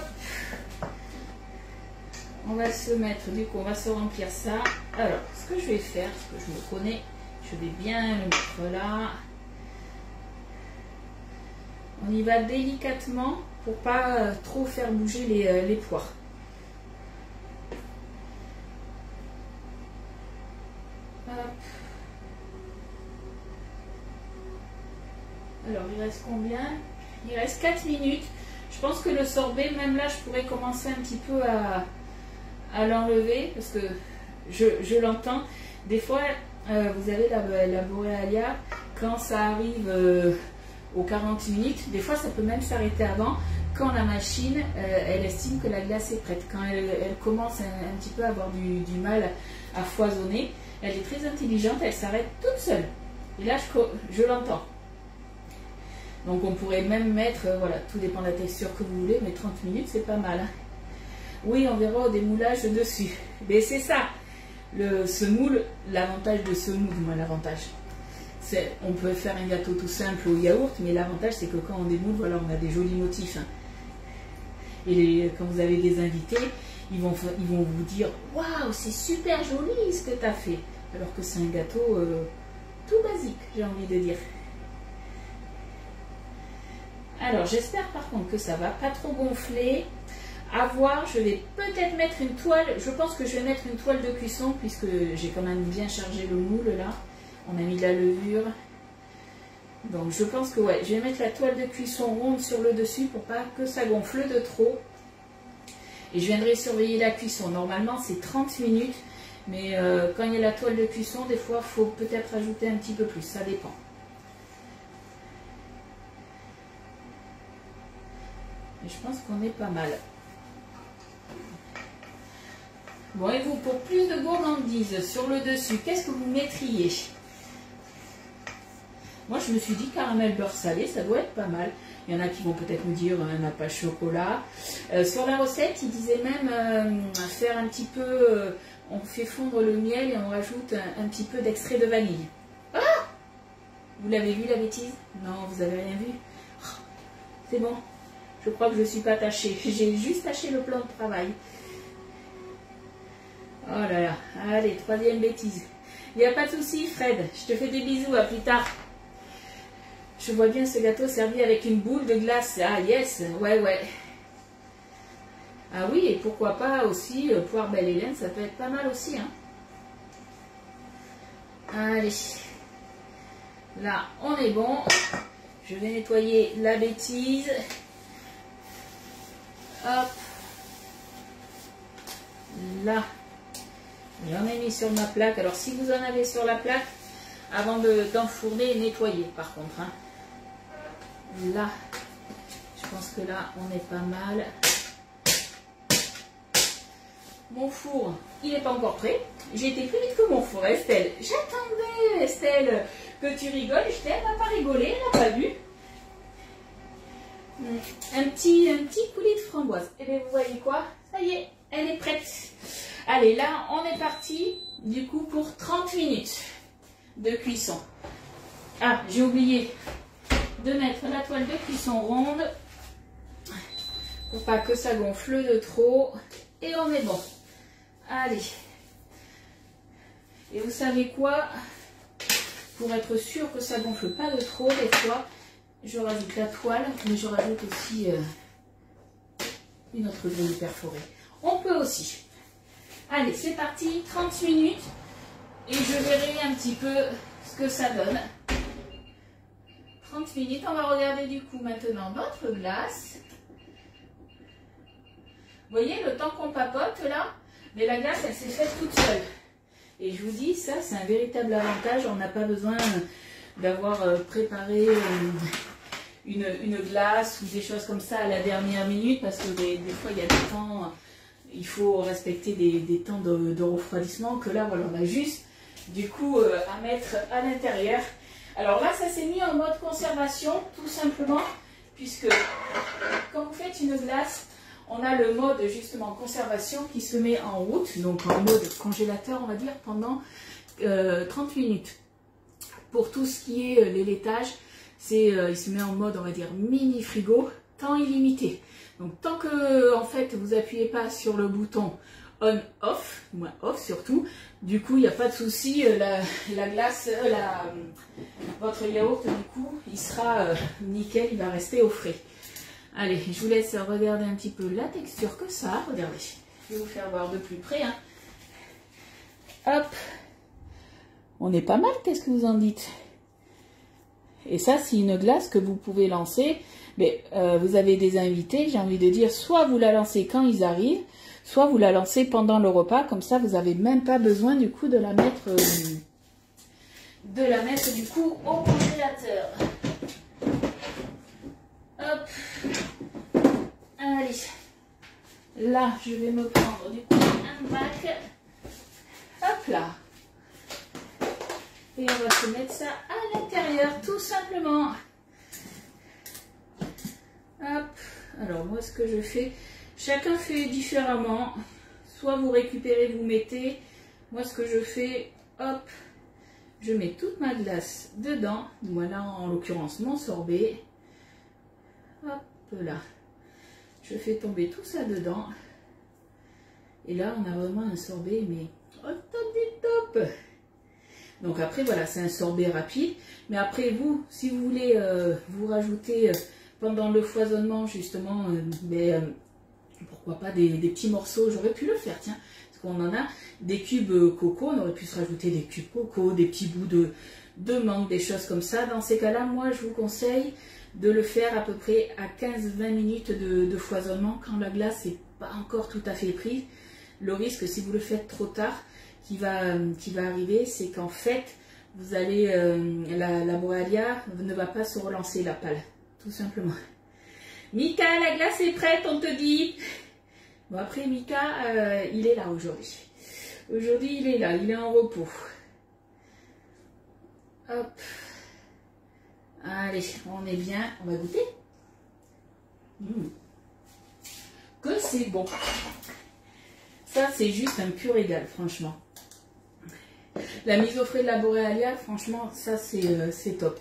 On va se mettre, du coup, on va se remplir ça. Alors, ce que je vais faire, parce que je me connais, je vais bien le mettre là. On y va délicatement pour pas trop faire bouger les poires. Hop. Alors, il reste combien? Il reste 4 minutes. Je pense que le sorbet, même là, je pourrais commencer un petit peu à l'enlever parce que je l'entends. Des fois, vous avez la Borealia, quand ça arrive aux 40 minutes, des fois ça peut même s'arrêter avant, quand la machine, elle estime que la glace est prête. Quand elle commence un petit peu à avoir du mal à foisonner, elle est très intelligente, elle s'arrête toute seule. Et là, je l'entends. Donc on pourrait même mettre, voilà, tout dépend de la texture que vous voulez, mais 30 minutes c'est pas mal. Hein. Oui, on verra des moulages dessus. Mais c'est ça, ce moule, l'avantage de ce moule, moi l'avantage, c'est on peut faire un gâteau tout simple au yaourt, mais l'avantage c'est que quand on démoule, voilà, on a des jolis motifs. Hein. Et quand vous avez des invités, ils vont vous dire « Waouh, c'est super joli ce que tu as fait !» Alors que c'est un gâteau tout basique, j'ai envie de dire. Alors, j'espère par contre que ça va pas trop gonfler. À voir, je vais peut-être mettre une toile. Je pense que je vais mettre une toile de cuisson puisque j'ai quand même bien chargé le moule là. On a mis de la levure. Donc, je pense que ouais, je vais mettre la toile de cuisson ronde sur le dessus pour pas que ça gonfle de trop. Et je viendrai surveiller la cuisson. Normalement, c'est 30 minutes. Mais quand il y a la toile de cuisson, des fois, il faut peut-être ajouter un petit peu plus. Ça dépend. Et je pense qu'on est pas mal. Bon, et vous, pour plus de gourmandise sur le dessus, qu'est-ce que vous mettriez? Moi, je me suis dit caramel beurre salé, ça doit être pas mal. Il y en a qui vont peut-être me dire un nappe chocolat. Sur la recette, ils disaient même faire un petit peu... on fait fondre le miel et on rajoute un petit peu d'extrait de vanille. Ah! Vous l'avez vu la bêtise? Non, vous avez rien vu? Oh, c'est bon. Je crois que je ne suis pas tachée. J'ai juste taché le plan de travail. Oh là là. Allez, troisième bêtise. Il n'y a pas de souci, Fred. Je te fais des bisous. À plus tard. Je vois bien ce gâteau servi avec une boule de glace. Ah, yes. Ouais, ouais. Ah oui, et pourquoi pas aussi poire belle Hélène. Ça peut être pas mal aussi. Hein. Allez. Là, on est bon. Je vais nettoyer la bêtise. Hop, là, j'en ai mis sur ma plaque. Alors, si vous en avez sur la plaque, avant d'enfourner, nettoyez par contre. Hein. Là, je pense que là, on est pas mal. Mon four, il n'est pas encore prêt. J'ai été plus vite que mon four, Estelle. J'attendais, Estelle, que tu rigoles. Elle n'a pas rigolé, elle n'a pas vu. Un petit coulis de framboise. Et bien vous voyez quoi? Ça y est, elle est prête. Allez, là on est parti du coup pour 30 minutes de cuisson. Ah, j'ai oublié de mettre la toile de cuisson ronde pour pas que ça gonfle de trop. Et on est bon. Allez, Et vous savez quoi? Pour être sûr que ça gonfle pas de trop, des fois, je rajoute la toile, mais je rajoute aussi une autre grille perforée. On peut aussi. Allez, c'est parti, 30 minutes. Et je verrai un petit peu ce que ça donne. 30 minutes, on va regarder du coup maintenant notre glace. Vous voyez le temps qu'on papote là, mais la glace elle s'est faite toute seule. Et je vous dis, ça c'est un véritable avantage, on n'a pas besoin d'avoir préparé une glace ou des choses comme ça à la dernière minute, parce que des fois il y a des temps, il faut respecter des temps de refroidissement, que là voilà, on a juste du coup à mettre à l'intérieur. Alors là ça s'est mis en mode conservation tout simplement, puisque quand vous faites une glace, on a le mode justement conservation qui se met en route, donc en mode congélateur on va dire pendant 30 minutes. Pour tout ce qui est les laitages, il se met en mode on va dire mini frigo, temps illimité. Donc tant que en fait vous appuyez pas sur le bouton on off, moins off surtout, du coup il n'y a pas de souci, la glace, votre yaourt du coup il sera nickel, il va rester au frais. Allez, je vous laisse regarder un petit peu la texture que ça a. Regardez, je vais vous faire voir de plus près. Hein. Hop, on est pas mal, qu'est-ce que vous en dites? Et ça, c'est une glace que vous pouvez lancer. Mais vous avez des invités, j'ai envie de dire, soit vous la lancez quand ils arrivent, soit vous la lancez pendant le repas. Comme ça, vous n'avez même pas besoin du coup de la mettre du coup au congélateur. Hop. Allez, là je vais me prendre du coup un bac, hop là, et on va se mettre ça à l'intérieur tout simplement. Hop, alors moi ce que je fais, chacun fait différemment, soit vous récupérez, vous mettez, moi ce que je fais, hop, je mets toute ma glace dedans, voilà en l'occurrence mon sorbet, hop là. Je fais tomber tout ça dedans. Et là, on a vraiment un sorbet, mais au top du top. Donc après, voilà, c'est un sorbet rapide. Mais après, vous, si vous voulez vous rajouter pendant le foisonnement, justement, pourquoi pas des petits morceaux. J'aurais pu le faire, tiens. Parce qu'on en a des cubes coco. On aurait pu se rajouter des cubes coco, des petits bouts de mangue, des choses comme ça. Dans ces cas-là, moi, je vous conseille de le faire à peu près à 15-20 minutes de foisonnement quand la glace n'est pas encore tout à fait prise. Le risque, si vous le faites trop tard, qui va arriver, c'est qu'en fait, vous allez, la boréalia ne va pas se relancer la pâle, tout simplement. Mika, la glace est prête, on te dit. Bon, après, Mika, il est là aujourd'hui. Aujourd'hui, il est là, il est en repos. Hop. Allez, on est bien, on va goûter. Que c'est bon. Ça, c'est juste un pur régal, franchement. La mise au frais de la boréalia, franchement, ça, c'est top.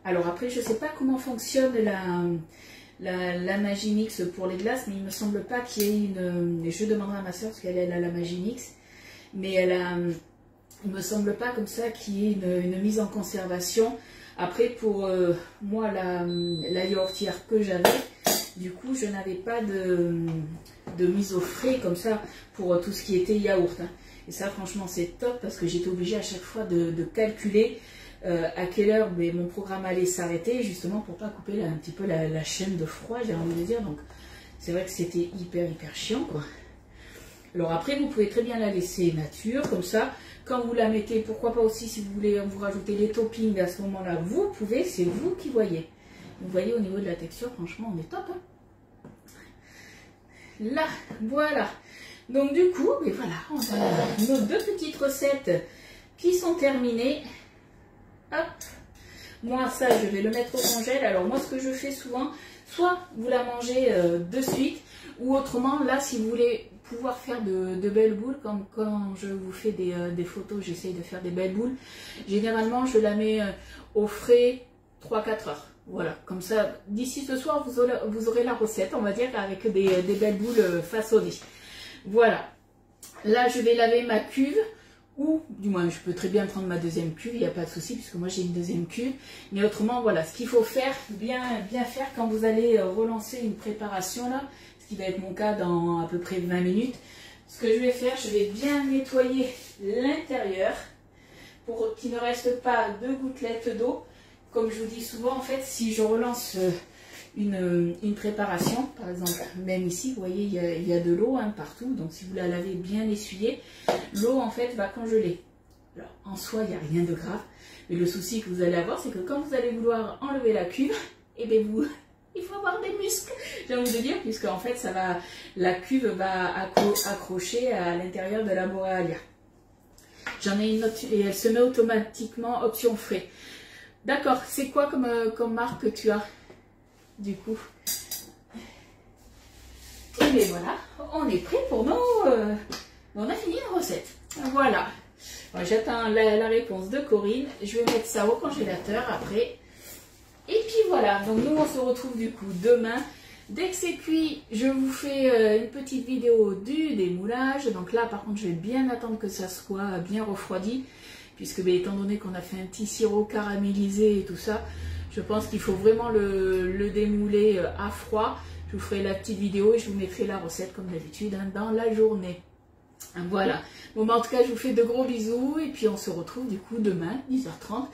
Alors après, je ne sais pas comment fonctionne la Magimix pour les glaces, mais il ne me semble pas qu'il y ait une... Je demanderai à ma soeur, parce qu'elle a la Magimix, mais il ne me semble pas comme ça qu'il y ait une mise en conservation. Après, pour moi, la yaourtière que j'avais, du coup, je n'avais pas de mise au frais comme ça pour tout ce qui était yaourt. Hein. Et ça, franchement, c'est top parce que j'étais obligée à chaque fois de calculer à quelle heure mon programme allait s'arrêter, justement pour pas couper un petit peu la chaîne de froid, j'ai envie de dire. Donc, c'est vrai que c'était hyper chiant, quoi. Alors après, vous pouvez très bien la laisser nature, comme ça. Quand vous la mettez, pourquoi pas aussi, si vous voulez vous rajouter les toppings à ce moment-là, vous pouvez, c'est vous qui voyez. Vous voyez au niveau de la texture, franchement, on est top. Hein. Là, voilà. Donc du coup, voilà, on a nos deux petites recettes qui sont terminées. Hop. Moi, ça, je vais le mettre au congèle. Alors moi, ce que je fais souvent, soit vous la mangez de suite, ou autrement, là, si vous voulez pouvoir faire de belles boules, comme quand je vous fais des photos, j'essaye de faire des belles boules. Généralement, je la mets au frais 3-4 heures. Voilà, comme ça, d'ici ce soir, vous aurez la recette, on va dire, avec des belles boules façonnées. Voilà. Là, je vais laver ma cuve ou du moins je peux très bien prendre ma deuxième cuve, il n'y a pas de souci puisque moi j'ai une deuxième cuve. Mais autrement voilà, ce qu'il faut faire, bien faire quand vous allez relancer une préparation là, ce qui va être mon cas dans à peu près 20 minutes. Ce que je vais faire, je vais bien nettoyer l'intérieur pour qu'il ne reste pas de gouttelettes d'eau. Comme je vous dis souvent, en fait, si je relance une préparation, par exemple, même ici, vous voyez, il y a de l'eau hein, partout. Donc, si vous la lavez bien essuyée, l'eau, en fait, va congeler. Alors, en soi, il n'y a rien de grave. Mais le souci que vous allez avoir, c'est que quand vous allez vouloir enlever la cuve, eh bien, il faut avoir des muscles, j'ai envie de dire, puisque en fait, la cuve va accrocher à l'intérieur de la Boréalia. J'en ai une autre et elle se met automatiquement option frais. D'accord, c'est quoi comme marque que tu as du coup? Et bien voilà, on est prêt pour nos... on a fini la recette. Voilà. Bon, j'attends la réponse de Corinne. Je vais mettre ça au congélateur après. Et puis voilà, donc nous on se retrouve du coup demain. Dès que c'est cuit, je vous fais une petite vidéo du démoulage. Donc là par contre je vais bien attendre que ça soit bien refroidi. Puisque étant donné qu'on a fait un petit sirop caramélisé et tout ça, je pense qu'il faut vraiment le démouler à froid. Je vous ferai la petite vidéo et je vous mettrai la recette comme d'habitude hein, dans la journée. Voilà. Bon bah, en tout cas je vous fais de gros bisous et puis on se retrouve du coup demain 10h30.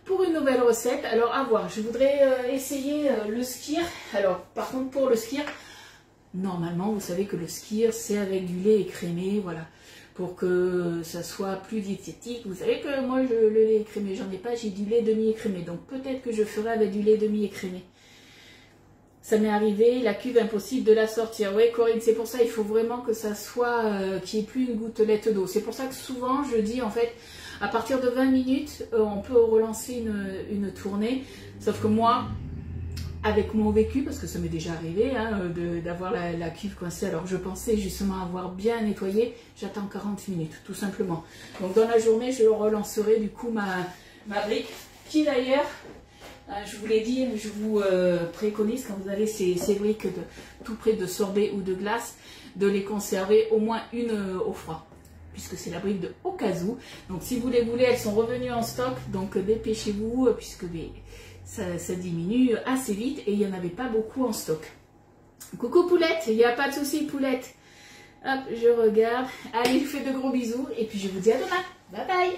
Pour une nouvelle recette. Alors à voir, je voudrais essayer le skyr. Alors par contre pour le skyr, normalement vous savez que le skyr c'est avec du lait écrémé, voilà, pour que ça soit plus diététique. Vous savez que moi le lait écrémé j'en ai pas, j'ai du lait demi-écrémé, donc peut-être que je ferai avec du lait demi-écrémé. Ça m'est arrivé, la cuve impossible de la sortir. Oui Corinne, c'est pour ça il faut vraiment que ça soit, qu'il n'y ait plus une gouttelette d'eau. C'est pour ça que souvent je dis en fait, à partir de 20 minutes, on peut relancer une tournée. Sauf que moi, avec mon vécu, parce que ça m'est déjà arrivé hein, d'avoir la cuve coincée, alors je pensais justement avoir bien nettoyé, j'attends 40 minutes, tout simplement. Donc dans la journée, je relancerai du coup ma brique, qui d'ailleurs... je vous l'ai dit, je vous préconise quand vous avez ces briques tout près de sorbet ou de glace, de les conserver au moins une au froid, puisque c'est la brique de au cas où. Donc si vous les voulez, elles sont revenues en stock, donc dépêchez-vous, puisque ça diminue assez vite et il n'y en avait pas beaucoup en stock. Coucou Poulette, il n'y a pas de souci Poulette. Hop, je regarde. Allez, je vous fais de gros bisous et puis je vous dis à demain. Bye bye.